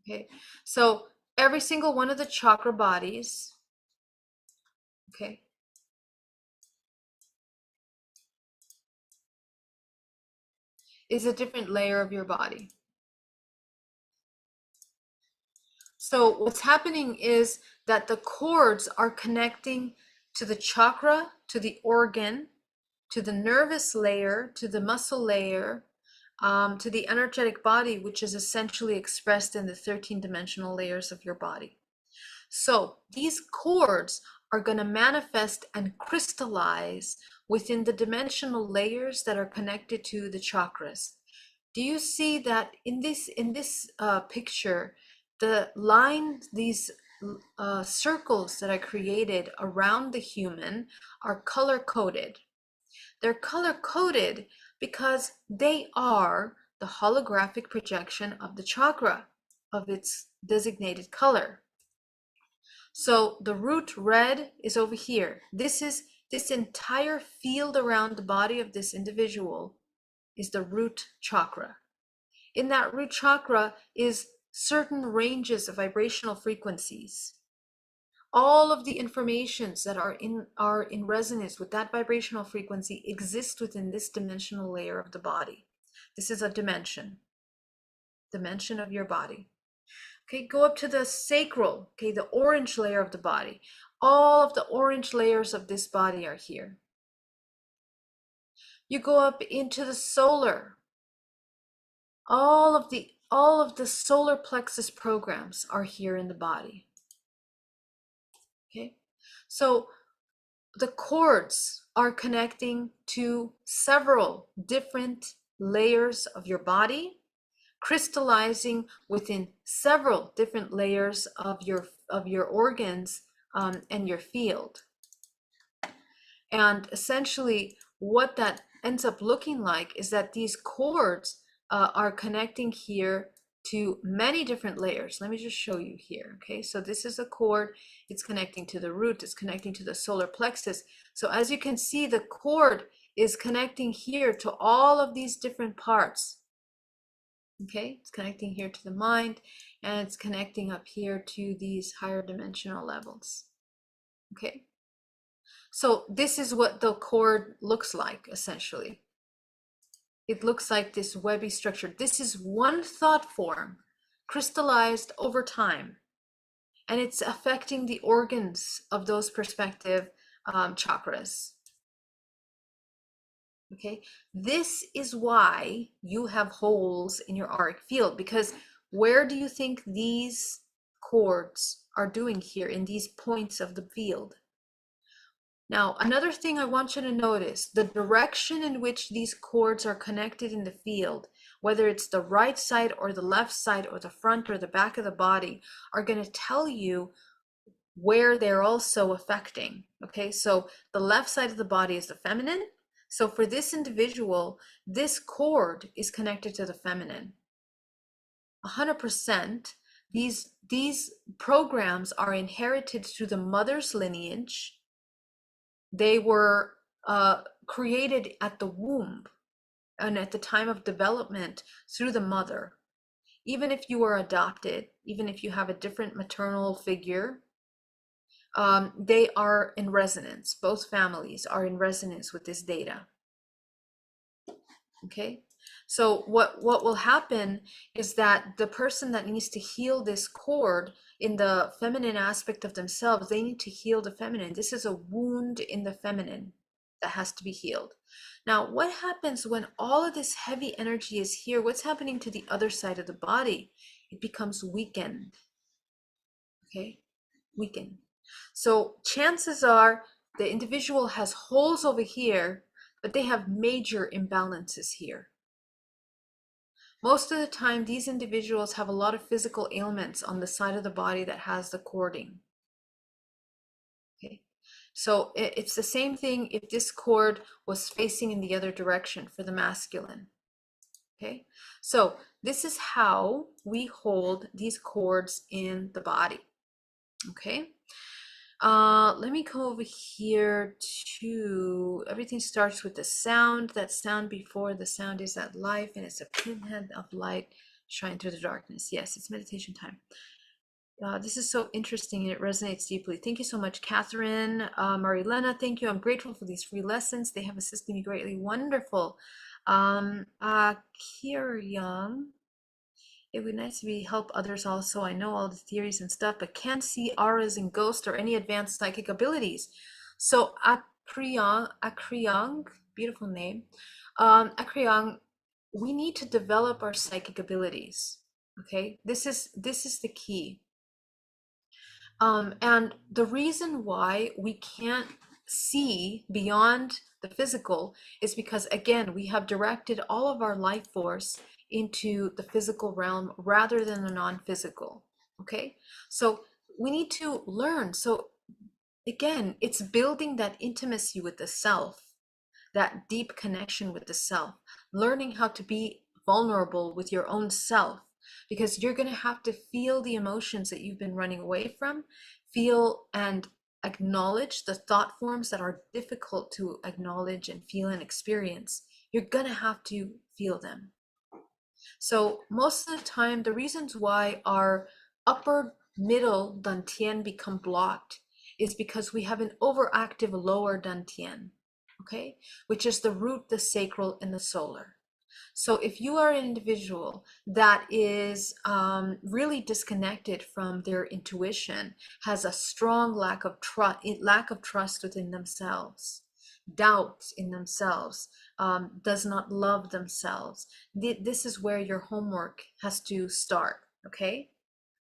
Okay, so every single one of the chakra bodies, okay, is a different layer of your body. So what's happening is that the cords are connecting to the chakra, to the organ, to the nervous layer, to the muscle layer, to the energetic body, which is essentially expressed in the 13-dimensional layers of your body. So these cords are going to manifest and crystallize within the dimensional layers that are connected to the chakras. Do you see that in this picture, the line, these circles that I created around the human are color coded? They're color coded because they are the holographic projection of the chakra, of its designated color. So the root red is over here. This entire field around the body of this individual is the root chakra. In that root chakra is certain ranges of vibrational frequencies. All of the informations that are in resonance with that vibrational frequency exist within this dimensional layer of the body. This is a dimension of your body. Okay, go up to the sacral, okay, the orange layer of the body. All of the orange layers of this body are here. You go up into the solar. All of the solar plexus programs are here in the body. Okay, so the cords are connecting to several different layers of your body, crystallizing within several different layers of your organs and your field. And essentially what that ends up looking like is that these cords are connecting here to many different layers. Let me just show you here. Okay, so this is a cord. It's connecting to the root. It's connecting to the solar plexus. So as you can see, the cord is connecting here to all of these different parts. Okay, it's connecting here to the mind, and it's connecting up here to these higher dimensional levels. Okay, so this is what the cord looks like, essentially. It looks like this webby structure. This is one thought form crystallized over time, and it's affecting the organs of those perspective chakras. Okay, this is why you have holes in your auric field, because where do you think these cords are doing here in these points of the field? Now, another thing I want you to notice, the direction in which these cords are connected in the field, whether it's the right side or the left side or the front or the back of the body, are going to tell you where they're also affecting. Okay, so the left side of the body is the feminine. So for this individual, this cord is connected to the feminine. 100%. These programs are inherited through the mother's lineage. They were created at the womb and at the time of development through the mother. even if you are adopted, even if you have a different maternal figure, they are in resonance. Both families are in resonance with this data. Okay, so what will happen is that the person that needs to heal this cord in the feminine aspect of themselves, they need to heal the feminine. This is a wound in the feminine that has to be healed. Now, what happens when all of this heavy energy is here? What's happening to the other side of the body? It becomes weakened. Okay, weakened. So chances are the individual has holes over here, but they have major imbalances here. Most of the time, these individuals have a lot of physical ailments on the side of the body that has the cording. Okay, so it's the same thing if this cord was facing in the other direction for the masculine. Okay, so this is how we hold these cords in the body. Okay, let me go over here to, everything starts with the sound. That sound before the sound is that life, and it's a pinhead of light shine through the darkness. Yes, it's meditation time. This is so interesting and it resonates deeply. Thank you so much, Catherine. Marilena, thank you. I'm grateful for these free lessons. They have assisted me greatly. Wonderful. Young. It would be nice to help others also. I know all the theories and stuff, but can't see auras and ghosts or any advanced psychic abilities. So Akriyang, beautiful name. Akriyang, we need to develop our psychic abilities. Okay, this is the key. And the reason why we can't see beyond the physical is because, again, we have directed all of our life force into the physical realm rather than the non-physical. Okay, so we need to learn. So again, it's building that intimacy with the self, that deep connection with the self, learning how to be vulnerable with your own self, because you're going to have to feel the emotions that you've been running away from, feel and acknowledge the thought forms that are difficult to acknowledge and feel and experience. You're going to have to feel them. So most of the time, the reasons why our upper middle dantian become blocked is because we have an overactive lower dantian, okay, which is the root, the sacral, and the solar. So if you are an individual that is really disconnected from their intuition, has a strong lack of trust within themselves, doubt in themselves, does not love themselves, this is where your homework has to start. Okay,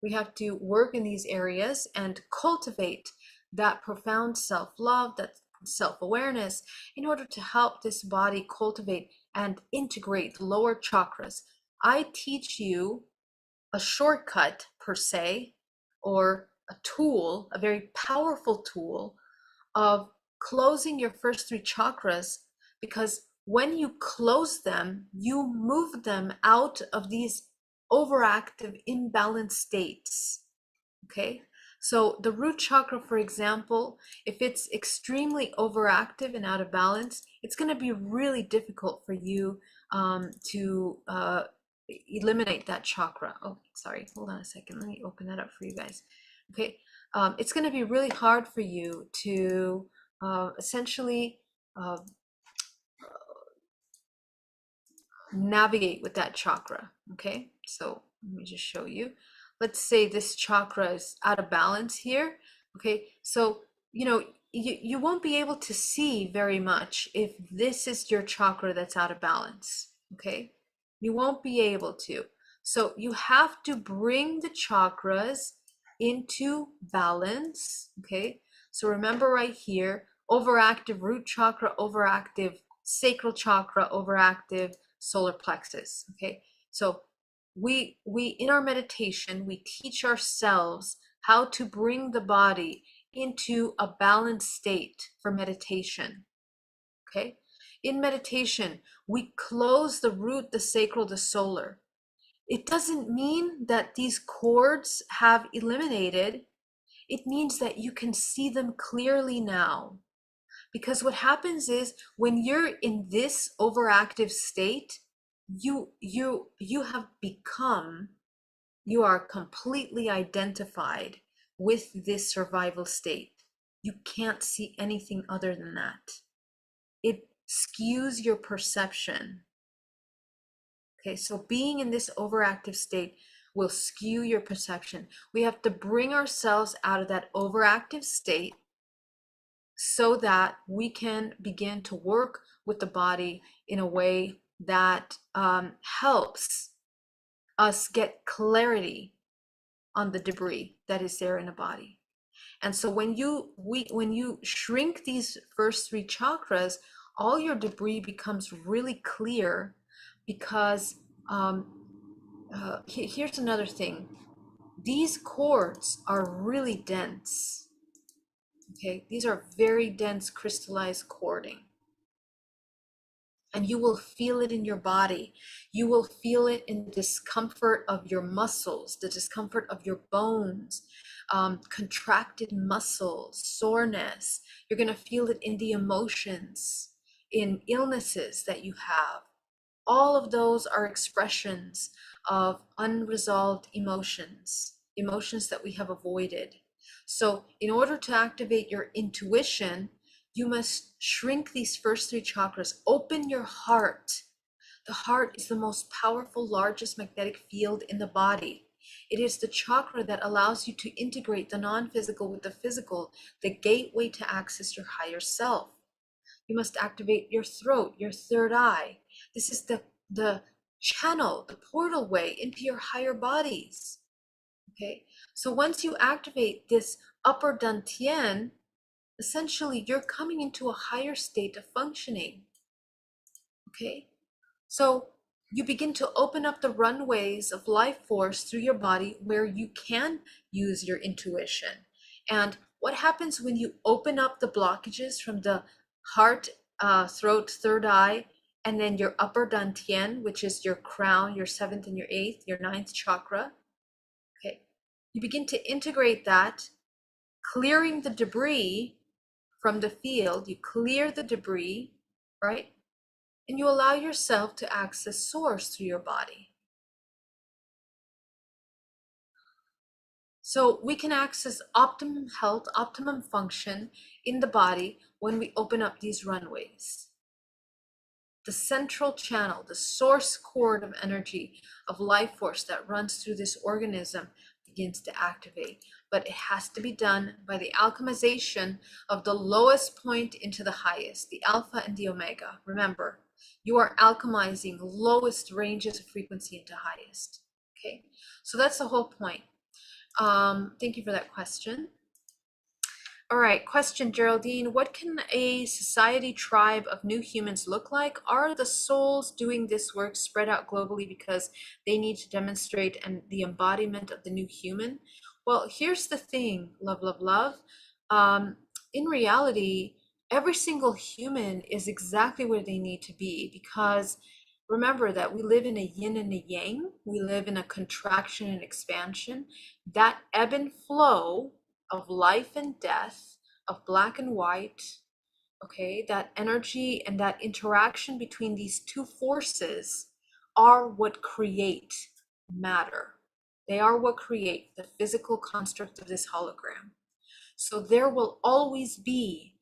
we have to work in these areas and cultivate that profound self-love, that self-awareness, in order to help this body cultivate and integrate the lower chakras. I teach you a shortcut per se, or a tool, a very powerful tool of closing your first three chakras, because when you close them, you move them out of these overactive, imbalanced states. Okay, so the root chakra, for example, if it's extremely overactive and out of balance, it's going to be really difficult for you to eliminate that chakra. Oh, sorry, hold on a second. Let me open that up for you guys. Okay, it's going to be really hard for you to essentially navigate with that chakra. Okay, so let me just show you. Let's say this chakra is out of balance here. Okay, so you won't be able to see very much if this is your chakra that's out of balance. Okay, you won't be able to. So you have to bring the chakras into balance. Okay, so remember right here, overactive root chakra, overactive sacral chakra, overactive solar plexus. Okay, so we in our meditation, we teach ourselves how to bring the body into a balanced state for meditation. Okay, in meditation, we close the root, the sacral, the solar. It doesn't mean that these cords have eliminated. It means that you can see them clearly now. Because what happens is, when you're in this overactive state, you have become you are completely identified with this survival state. You can't see anything other than that. It skews your perception. Okay, so being in this overactive state will skew your perception. We have to bring ourselves out of that overactive state so that we can begin to work with the body in a way that helps us get clarity on the debris that is there in the body. And so when you shrink these first three chakras, all your debris becomes really clear, because here's another thing. These cords are really dense. Okay, these are very dense crystallized cording. And you will feel it in your body. You will feel it in the discomfort of your muscles, the discomfort of your bones, contracted muscles, soreness. You're going to feel it in the emotions, in illnesses that you have. All of those are expressions of unresolved emotions, emotions that we have avoided. So in order to activate your intuition, you must shrink these first three chakras. Open your heart. The heart is the most powerful, largest magnetic field in the body. It is the chakra that allows you to integrate the non-physical with the physical, the gateway to access your higher self. You must activate your throat, your third eye. This is the channel, the portal way into your higher bodies. Okay, so once you activate this upper dantian, essentially you're coming into a higher state of functioning. Okay, so you begin to open up the runways of life force through your body where you can use your intuition. And what happens when you open up the blockages from the heart, throat, third eye, and then your upper dantian, which is your crown, your seventh and your eighth, your ninth chakra? Okay, you begin to integrate that, clearing the debris from the field. You clear the debris, right? And you allow yourself to access source through your body. So we can access optimum health, optimum function in the body when we open up these runways. The central channel, the source cord of energy, of life force that runs through this organism begins to activate. But it has to be done by the alchemization of the lowest point into the highest, the alpha and the omega. Remember, you are alchemizing lowest ranges of frequency into highest. Okay, so that's the whole point. Thank you for that question. All right, question, Geraldine. What can a society tribe of new humans look like? Are the souls doing this work spread out globally because they need to demonstrate the embodiment of the new human? Well, here's the thing, love, love, love. In reality, every single human is exactly where they need to be, because remember that we live in a yin and a yang. We live in a contraction and expansion. That ebb and flow of life and death, of black and white, okay, that energy and that interaction between these two forces are what create matter. They are what create the physical construct of this hologram. So there will always be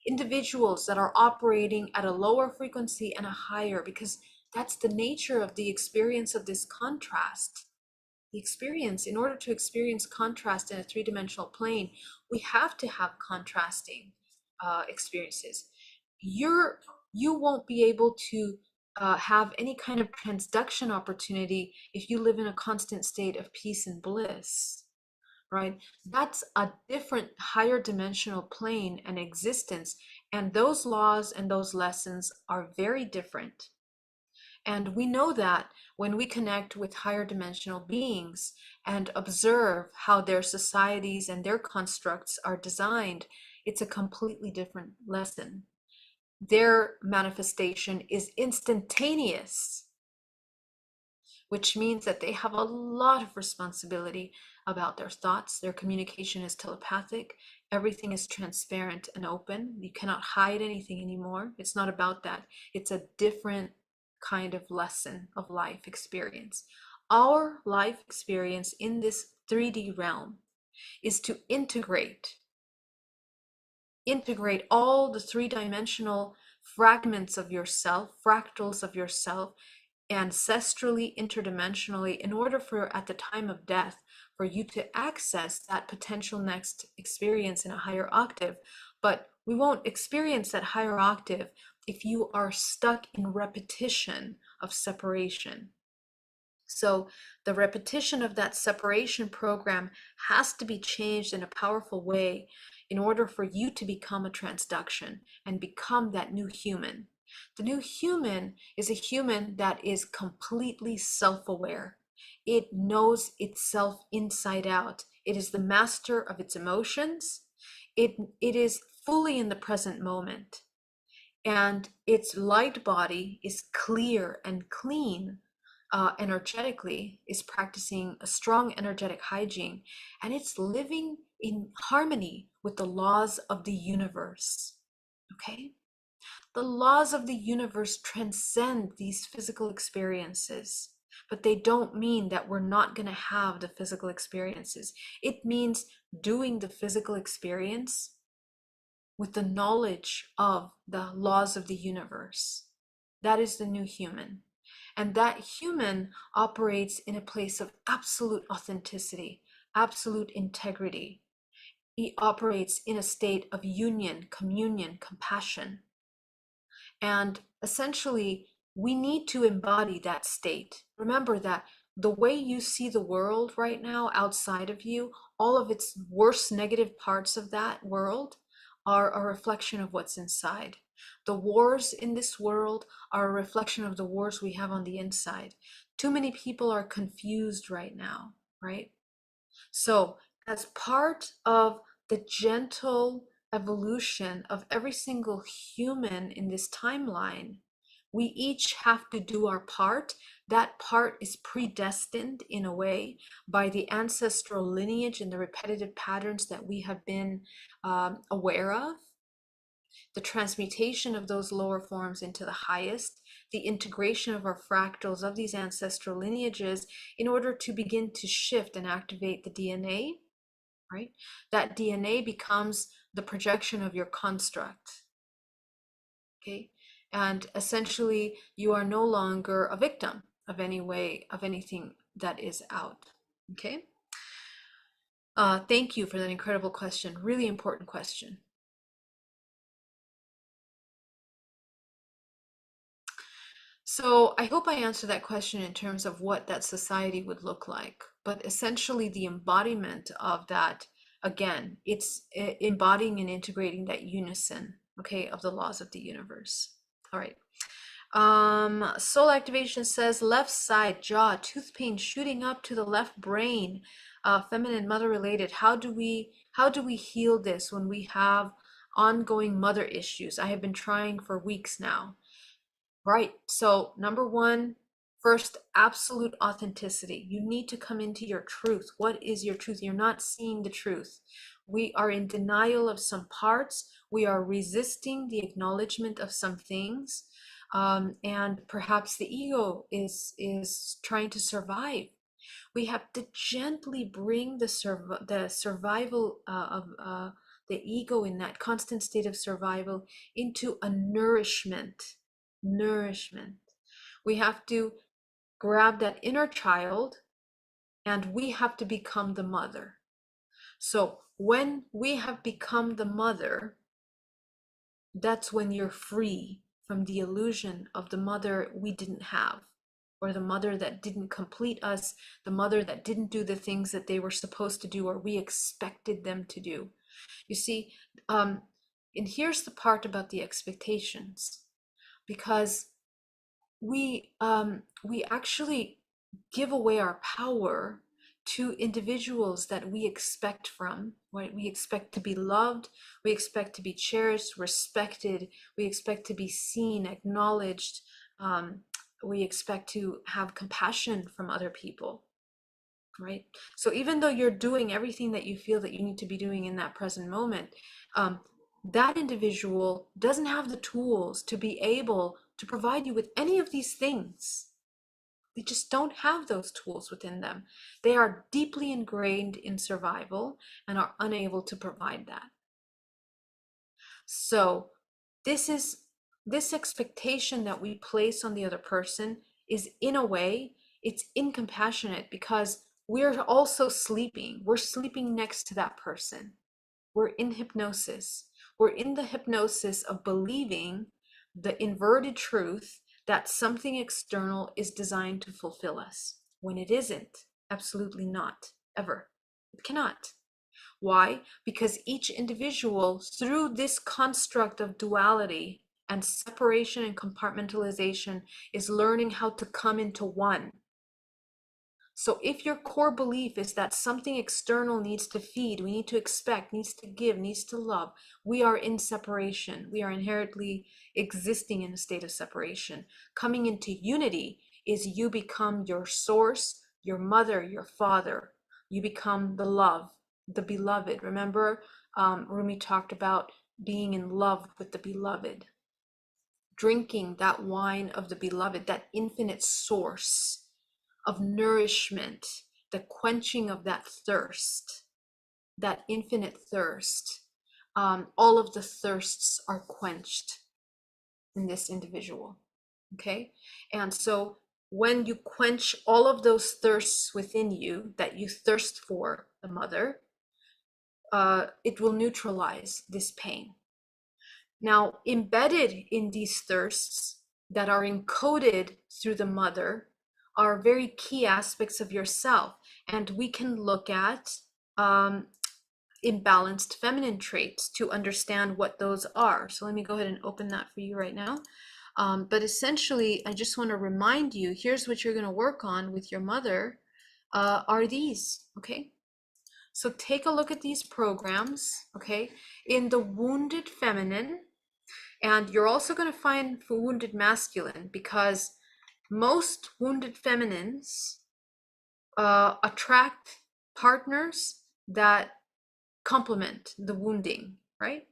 individuals that are operating at a lower frequency and a higher, because that's the nature of the experience of this contrast. The experience, in order to experience contrast in a three-dimensional plane, we have to have contrasting experiences. You won't be able to have any kind of transduction opportunity if you live in a constant state of peace and bliss, right? That's a different higher dimensional plane and existence, and those laws and those lessons are very different. And we know that when we connect with higher dimensional beings and observe how their societies and their constructs are designed, it's a completely different lesson. Their manifestation is instantaneous, which means that they have a lot of responsibility about their thoughts. Their communication is telepathic. Everything is transparent and open. You cannot hide anything anymore. It's not about that. It's a different kind of lesson of life experience. Our life experience in this 3D realm is to integrate all the three-dimensional fragments of yourself, fractals of yourself, ancestrally, interdimensionally, in order for, at the time of death, for you to access that potential next experience in a higher octave. But we won't experience that higher octave if you are stuck in repetition of separation. So the repetition of that separation program has to be changed in a powerful way in order for you to become a transduction and become that new human. The new human is a human that is completely self-aware. It knows itself inside out. It is the master of its emotions. It is fully in the present moment. And its light body is clear and clean energetically, is practicing a strong energetic hygiene, and it's living in harmony with the laws of the universe. Okay? The laws of the universe transcend these physical experiences, but they don't mean that we're not going to have the physical experiences. It means doing the physical experience with the knowledge of the laws of the universe. That is the new human. And that human operates in a place of absolute authenticity, absolute integrity. He operates in a state of union, communion, compassion. And essentially, we need to embody that state. Remember that the way you see the world right now outside of you, all of its worst negative parts of that world are a reflection of what's inside. The wars in this world are a reflection of the wars we have on the inside. Too many people are confused right now, right? So, as part of the gentle evolution of every single human in this timeline, we each have to do our part. That part is predestined in a way by the ancestral lineage and the repetitive patterns that we have been aware of, the transmutation of those lower forms into the highest, the integration of our fractals of these ancestral lineages in order to begin to shift and activate the DNA, right? That DNA becomes the projection of your construct, okay? And essentially, you are no longer a victim of any way, of anything that is out, okay? Thank you for that incredible question. Really important question. So I hope I answered that question in terms of what that society would look like. But essentially, the embodiment of that, again, it's embodying and integrating that unison, okay, of the laws of the universe. All right. Soul activation says left side jaw, tooth pain shooting up to the left brain, feminine mother related. How do we heal this when we have ongoing mother issues? I have been trying for weeks now. Right. So, number one, first, absolute authenticity. You need to come into your truth. What is your truth? You're not seeing the truth. We are in denial of some parts. We are resisting the acknowledgement of some things. And perhaps the ego is trying to survive. We have to gently bring the survival of the ego in that constant state of survival into a nourishment. We have to grab that inner child and we have to become the mother. So when we have become the mother, that's when you're free from the illusion of the mother we didn't have, or the mother that didn't complete us, the mother that didn't do the things that they were supposed to do or we expected them to do. You see, and here's the part about the expectations, because we actually give away our power to individuals that we expect from, right? We expect to be loved, we expect to be cherished, respected, we expect to be seen, acknowledged, we expect to have compassion from other people, right? So even though you're doing everything that you feel that you need to be doing in that present moment, that individual doesn't have the tools to be able to provide you with any of these things. They just don't have those tools within them. They are deeply ingrained in survival and are unable to provide that. So this expectation that we place on the other person is, in a way, it's incompassionate, because we're also sleeping. We're sleeping next to that person. We're in hypnosis. We're in the hypnosis of believing the inverted truth that something external is designed to fulfill us, when it isn't. Absolutely not, ever. It cannot. Why? Because each individual, through this construct of duality and separation and compartmentalization, is learning how to come into one. So if your core belief is that something external needs to feed, we need to expect, needs to give, needs to love, we are in separation. We are inherently existing in a state of separation. Coming into unity is you become your source, your mother, your father. You become the love, the beloved. Remember, Rumi talked about being in love with the beloved, drinking that wine of the beloved, that infinite source of nourishment, the quenching of that thirst, that infinite thirst. All of the thirsts are quenched in this individual. Okay? And so when you quench all of those thirsts within you that you thirst for the mother, it will neutralize this pain. Now, embedded in these thirsts that are encoded through the mother are very key aspects of yourself. And we can look at imbalanced feminine traits to understand what those are. So let me go ahead and open that for you right now. But essentially, I just want to remind you, here's what you're going to work on with your mother, are these, okay? So take a look at these programs, okay? In the wounded feminine, and you're also going to find for wounded masculine, because most wounded feminines attract partners that complement the wounding, right?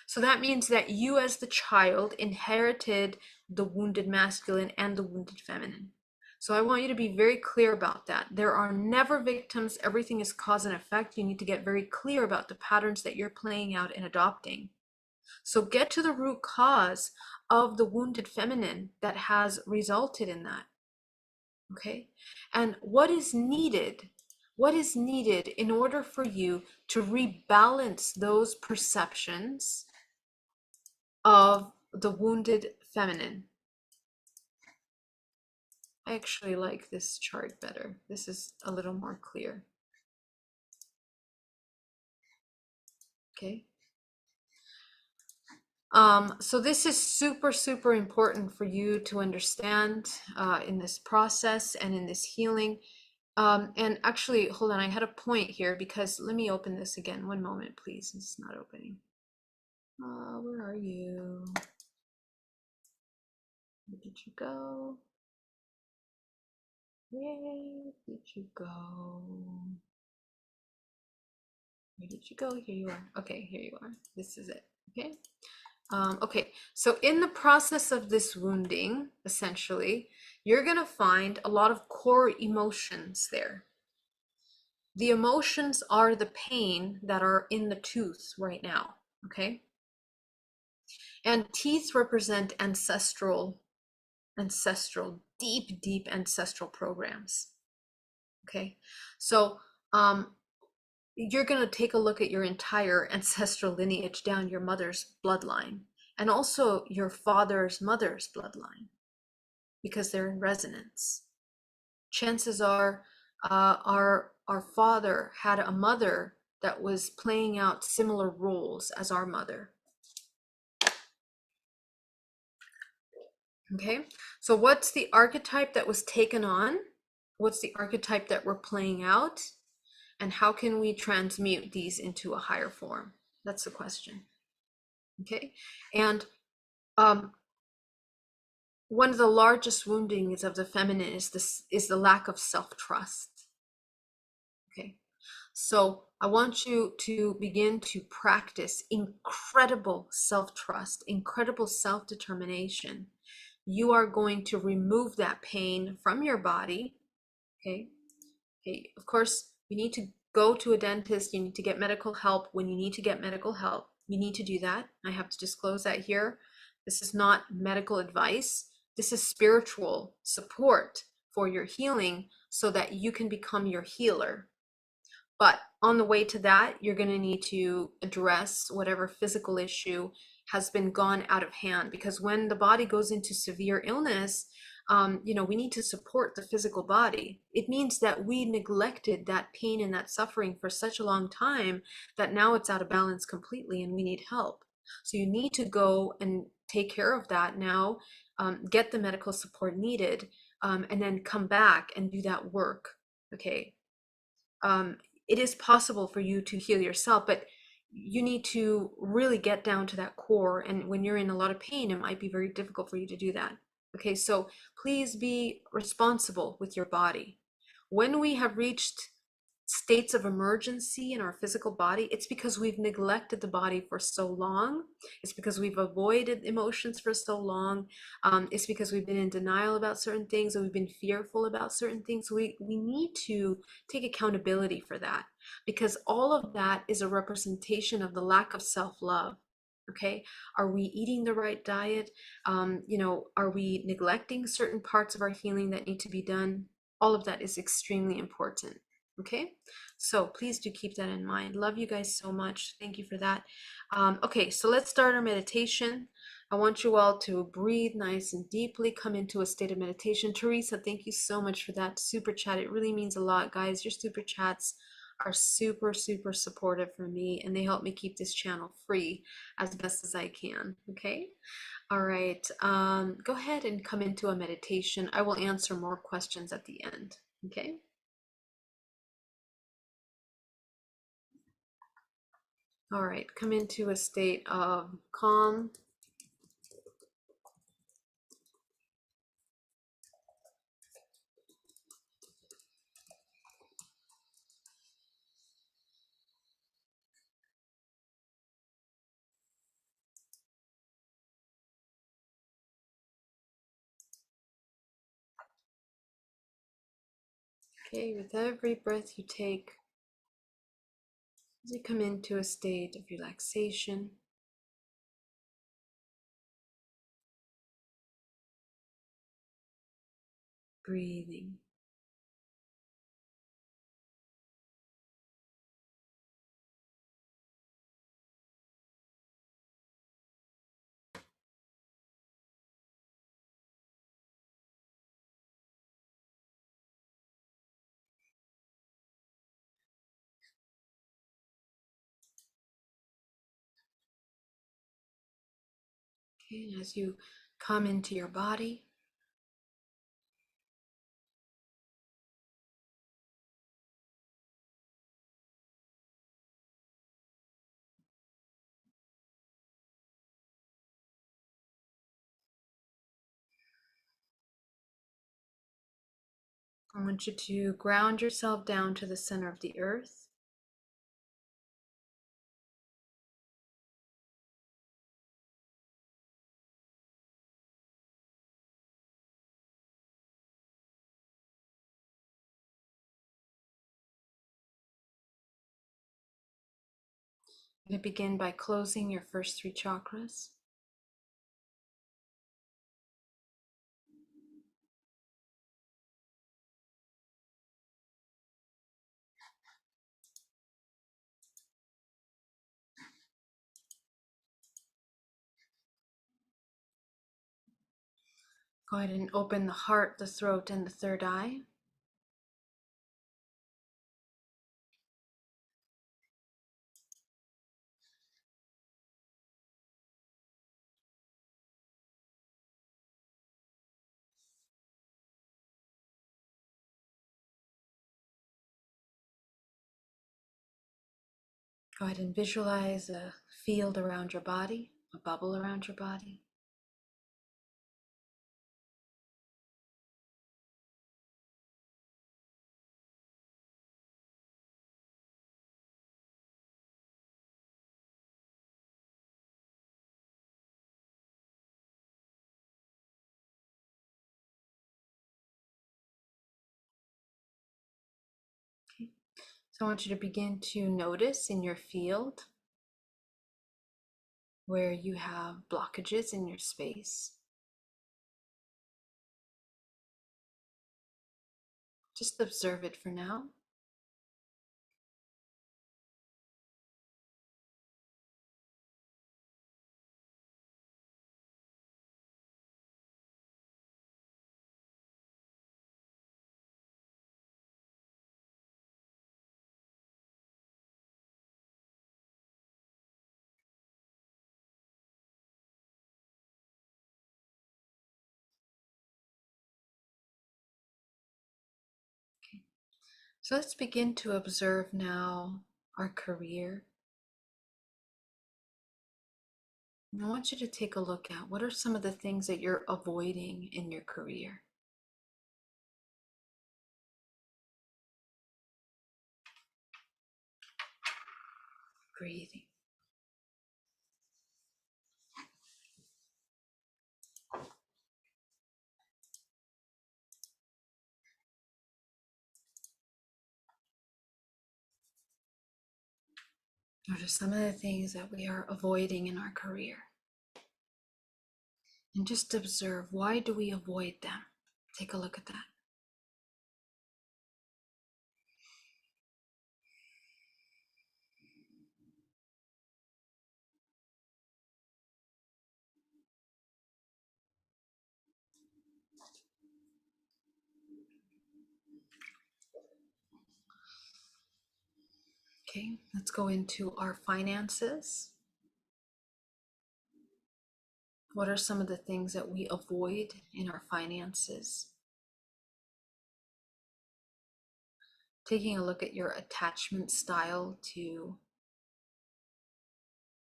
So that means that you as the child inherited the wounded masculine and the wounded feminine. So I want you to be very clear about that. There are never victims. Everything is cause and effect. You need to get very clear about the patterns that you're playing out and adopting. So get to the root cause of the wounded feminine that has resulted in that. Okay? And what is needed? What is needed in order for you to rebalance those perceptions of the wounded feminine? I actually like this chart better. This is a little more clear. Okay. So this is super, super important for you to understand in this process and in this healing. And actually, hold on, I had a point here, because let me open this again. One moment, please. It's not opening. Where are you? Where did you go? Where did you go? Where did you go? Here you are. Okay, here you are. This is it. Okay. Okay, so in the process of this wounding, essentially, you're going to find a lot of core emotions there. The emotions are the pain that are in the tooth right now, okay? And teeth represent ancestral, deep, deep ancestral programs, okay? So you're going to take a look at your entire ancestral lineage down your mother's bloodline, and also your father's mother's bloodline, because they're in resonance. Chances are our father had a mother that was playing out similar roles as our mother. Okay, so what's the archetype that was taken on? What's the archetype that we're playing out? And how can we transmute these into a higher form? That's the question. Okay, and one of the largest woundings of the feminine is the lack of self-trust. Okay, so I want you to begin to practice incredible self-trust, incredible self-determination, you are going to remove that pain from your body. Okay. Okay. Of course, you need to go to a dentist. You need to get medical help when you need to get medical help. You need to do that. I have to disclose that here. This is not medical advice. This is spiritual support for your healing so that you can become your healer. But on the way to that, you're going to need to address whatever physical issue has been gone out of hand. Because when the body goes into severe illness, we need to support the physical body. It means that we neglected that pain and that suffering for such a long time that now it's out of balance completely and we need help. So you need to go and take care of that now, get the medical support needed, and then come back and do that work. Okay. It is possible for you to heal yourself, but you need to really get down to that core. And when you're in a lot of pain, it might be very difficult for you to do that. Okay, so please be responsible with your body. When we have reached states of emergency in our physical body, it's because we've neglected the body for so long. It's because we've avoided emotions for so long. It's because we've been in denial about certain things, or we've been fearful about certain things. We need to take accountability for that, because all of that is a representation of the lack of self-love. Okay, are we eating the right diet? Are we neglecting certain parts of our healing that need to be done? All of that is extremely important. Okay, so please do keep that in mind. Love you guys so much. Thank you for that. Okay, so let's start our meditation. I want you all to breathe nice and deeply, come into a state of meditation. Teresa, thank you so much for that super chat. It really means a lot, guys. Your super chats are super, super supportive for me, and they help me keep this channel free as best as I can. Okay. All right. Go ahead and come into a meditation. I will answer more questions at the end. Okay. All right, come into a state of calm. Okay, with every breath you take, as you come into a state of relaxation, breathing. Okay, and as you come into your body, I want you to ground yourself down to the center of the earth. I'm going to begin by closing your first three chakras. Go ahead and open the heart, the throat, and the third eye. Go ahead and visualize a field around your body, a bubble around your body. So I want you to begin to notice in your field where you have blockages in your space. Just observe it for now. So let's begin to observe now our career. And I want you to take a look at what are some of the things that you're avoiding in your career. Breathing. What are some of the things that we are avoiding in our career? And just observe, why do we avoid them? Take a look at that. Okay, let's go into our finances. What are some of the things that we avoid in our finances? Taking a look at your attachment style to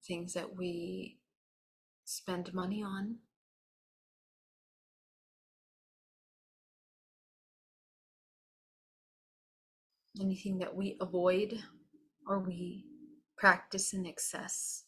things that we spend money on. Anything that we avoid or we practice in excess.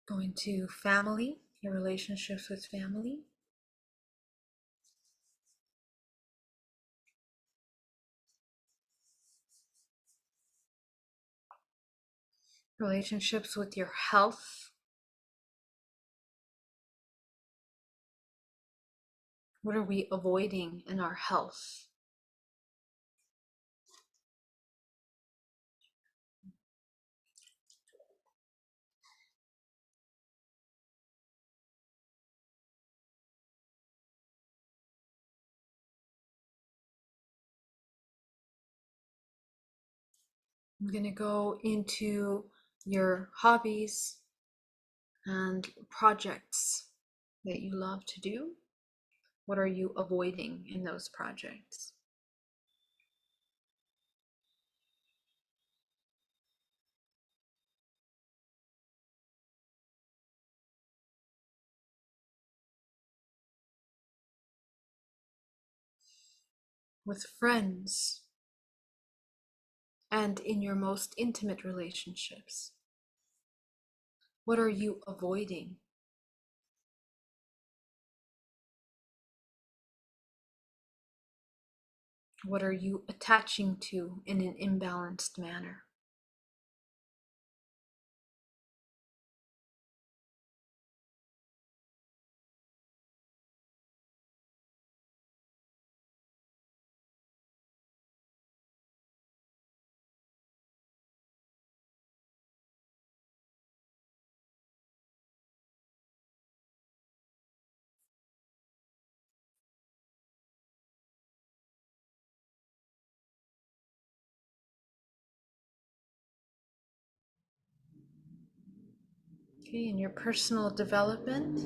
Go into family, your relationships with family. Relationships with your health. What are we avoiding in our health? I'm going to go into your hobbies and projects that you love to do. What are you avoiding in those projects? With friends and in your most intimate relationships, what are you avoiding? What are you attaching to in an imbalanced manner? Okay, in your personal development,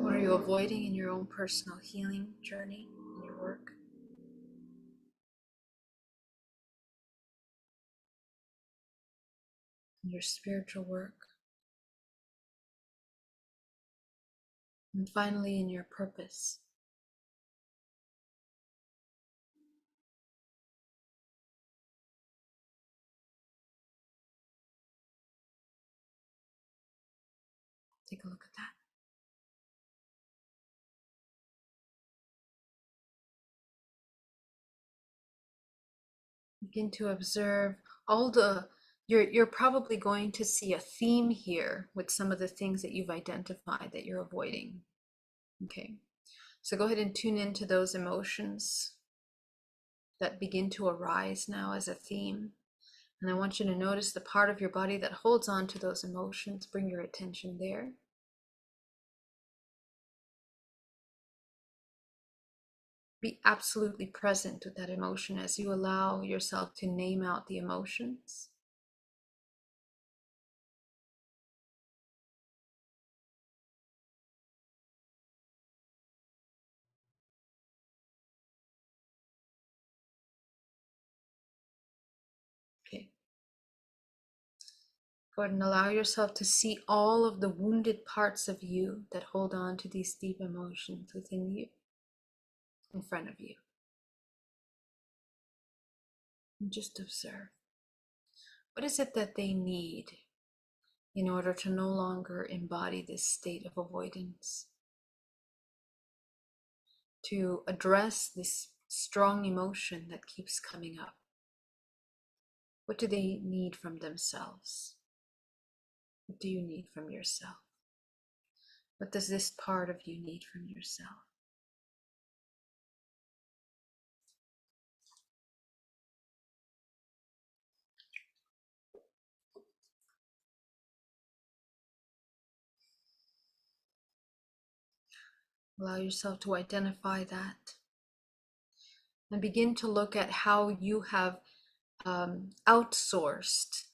what are you you avoiding in your own personal healing journey, in your work? In your spiritual work? And finally, in your purpose. Take a look at that. Begin to observe all the, you're probably going to see a theme here with some of the things that you've identified that you're avoiding. Okay, so go ahead and tune into those emotions that begin to arise now as a theme. And I want you to notice the part of your body that holds on to those emotions. Bring your attention there. Be absolutely present with that emotion as you allow yourself to name out the emotions. Okay. Go ahead and allow yourself to see all of the wounded parts of you that hold on to these deep emotions within you, in front of you. And just observe. What is it that they need in order to no longer embody this state of avoidance? To address this strong emotion that keeps coming up. What do they need from themselves? What do you need from yourself? What does this part of you need from yourself? Allow yourself to identify that and begin to look at how you have outsourced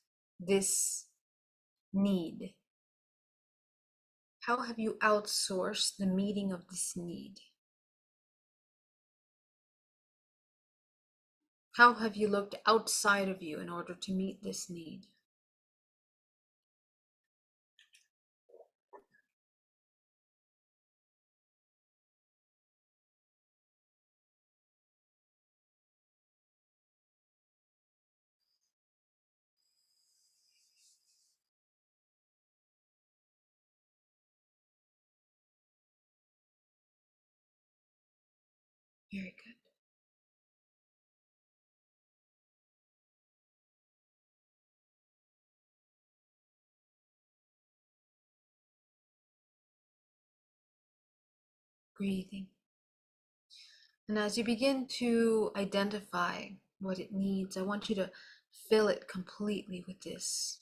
this need. How have you outsourced the meeting of this need? How have you looked outside of you in order to meet this need? Very good. Breathing. And as you begin to identify what it needs, I want you to fill it completely with this.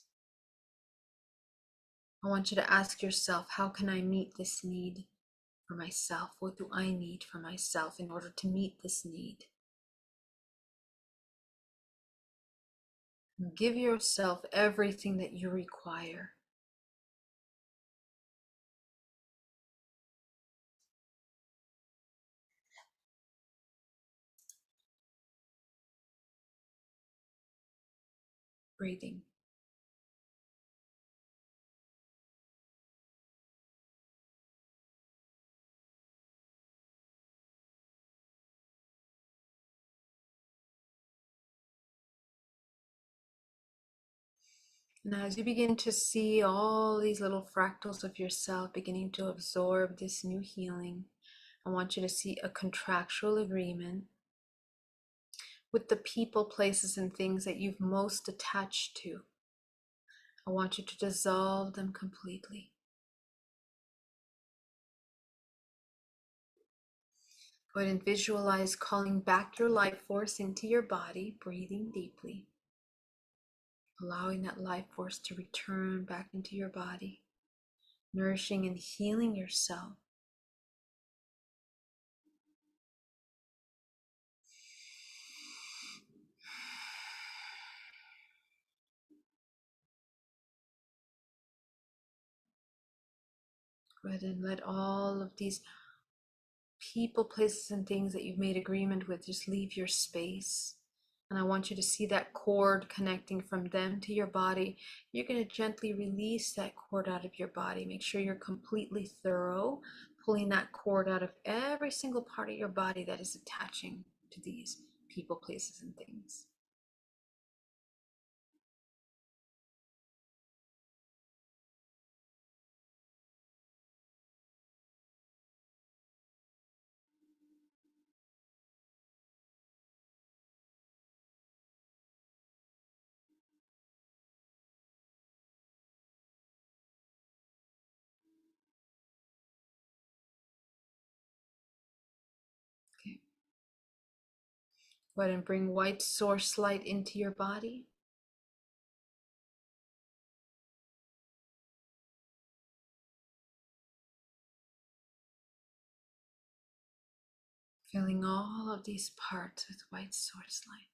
I want you to ask yourself, how can I meet this need for myself? What do I need for myself in order to meet this need? Give yourself everything that you require. Breathing. And as you begin to see all these little fractals of yourself beginning to absorb this new healing, I want you to see a contractual agreement with the people, places, and things that you've most attached to. I want you to dissolve them completely. Go ahead and visualize calling back your life force into your body, breathing deeply. Allowing that life force to return back into your body, nourishing and healing yourself. Go ahead and let all of these people, places, and things that you've made agreement with just leave your space. And I want you to see that cord connecting from them to your body. You're going to gently release that cord out of your body. Make sure you're completely thorough, pulling that cord out of every single part of your body that is attaching to these people, places, and things. Okay. Go ahead and bring white source light into your body. Filling all of these parts with white source light.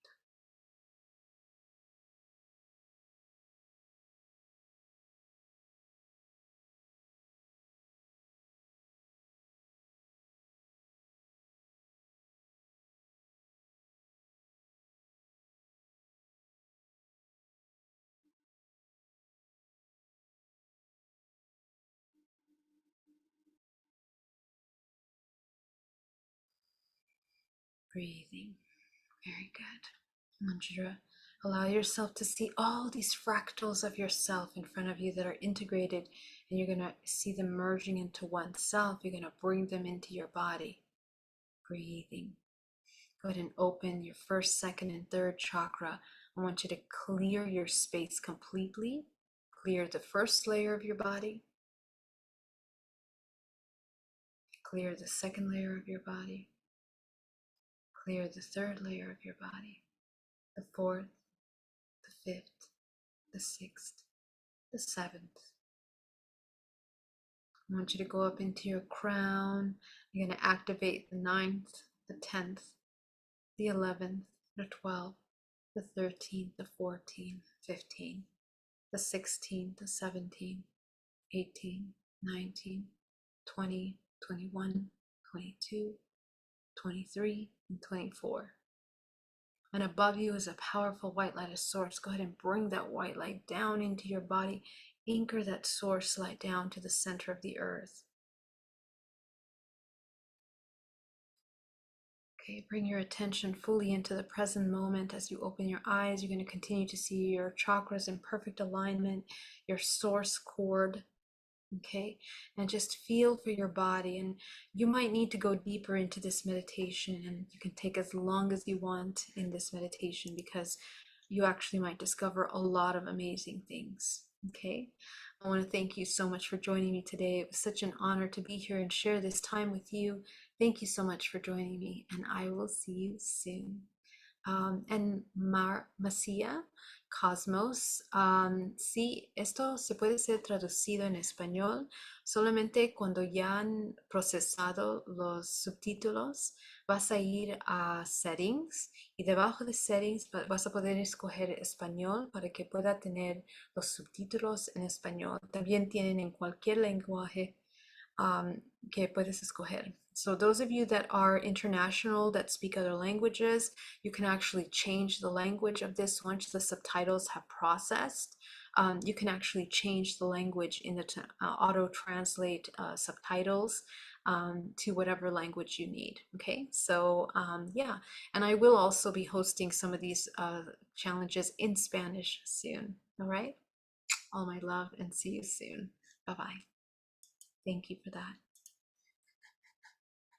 Breathing. Very good. I want you to allow yourself to see all these fractals of yourself in front of you that are integrated, and you're going to see them merging into one self. You're going to bring them into your body. Breathing. Go ahead and open your first, second, and third chakra. I want you to clear your space completely. Clear the first layer of your body. Clear the second layer of your body. Clear the third layer of your body. The fourth, the fifth, the sixth, the seventh. I want you to go up into your crown. You're going to activate the 9th, the 10th, the 11th, the 12th, the 13th, the 14th, 15th, the 16th, the 17th, 18, 19, 20, 21, 22, 23, and 24. And above you is a powerful white light of source. Go ahead and bring that white light down into your body. Anchor that source light down to the center of the earth. Okay, bring your attention fully into the present moment. As you open your eyes, you're going to continue to see your chakras in perfect alignment, your source cord. Okay, and just feel for your body. And you might need to go deeper into this meditation, and you can take as long as you want in this meditation, because you actually might discover a lot of amazing things. Okay, I want to thank you so much for joining me today. It was such an honor to be here and share this time with you. Thank you so much for joining me, and I will see you soon. En Masia, Cosmos, sí, esto se puede ser traducido en español solamente cuando ya han procesado los subtítulos. Vas a ir a Settings y debajo de Settings vas a poder escoger español para que pueda tener los subtítulos en español. También tienen en cualquier lenguaje que puedes escoger. So those of you that are international, that speak other languages, you can actually change the language of this once the subtitles have processed. You can actually change the language in the auto-translate subtitles to whatever language you need. Okay, so yeah, and I will also be hosting some of these challenges in Spanish soon. All right, all my love, and see you soon. Bye-bye. Thank you for that.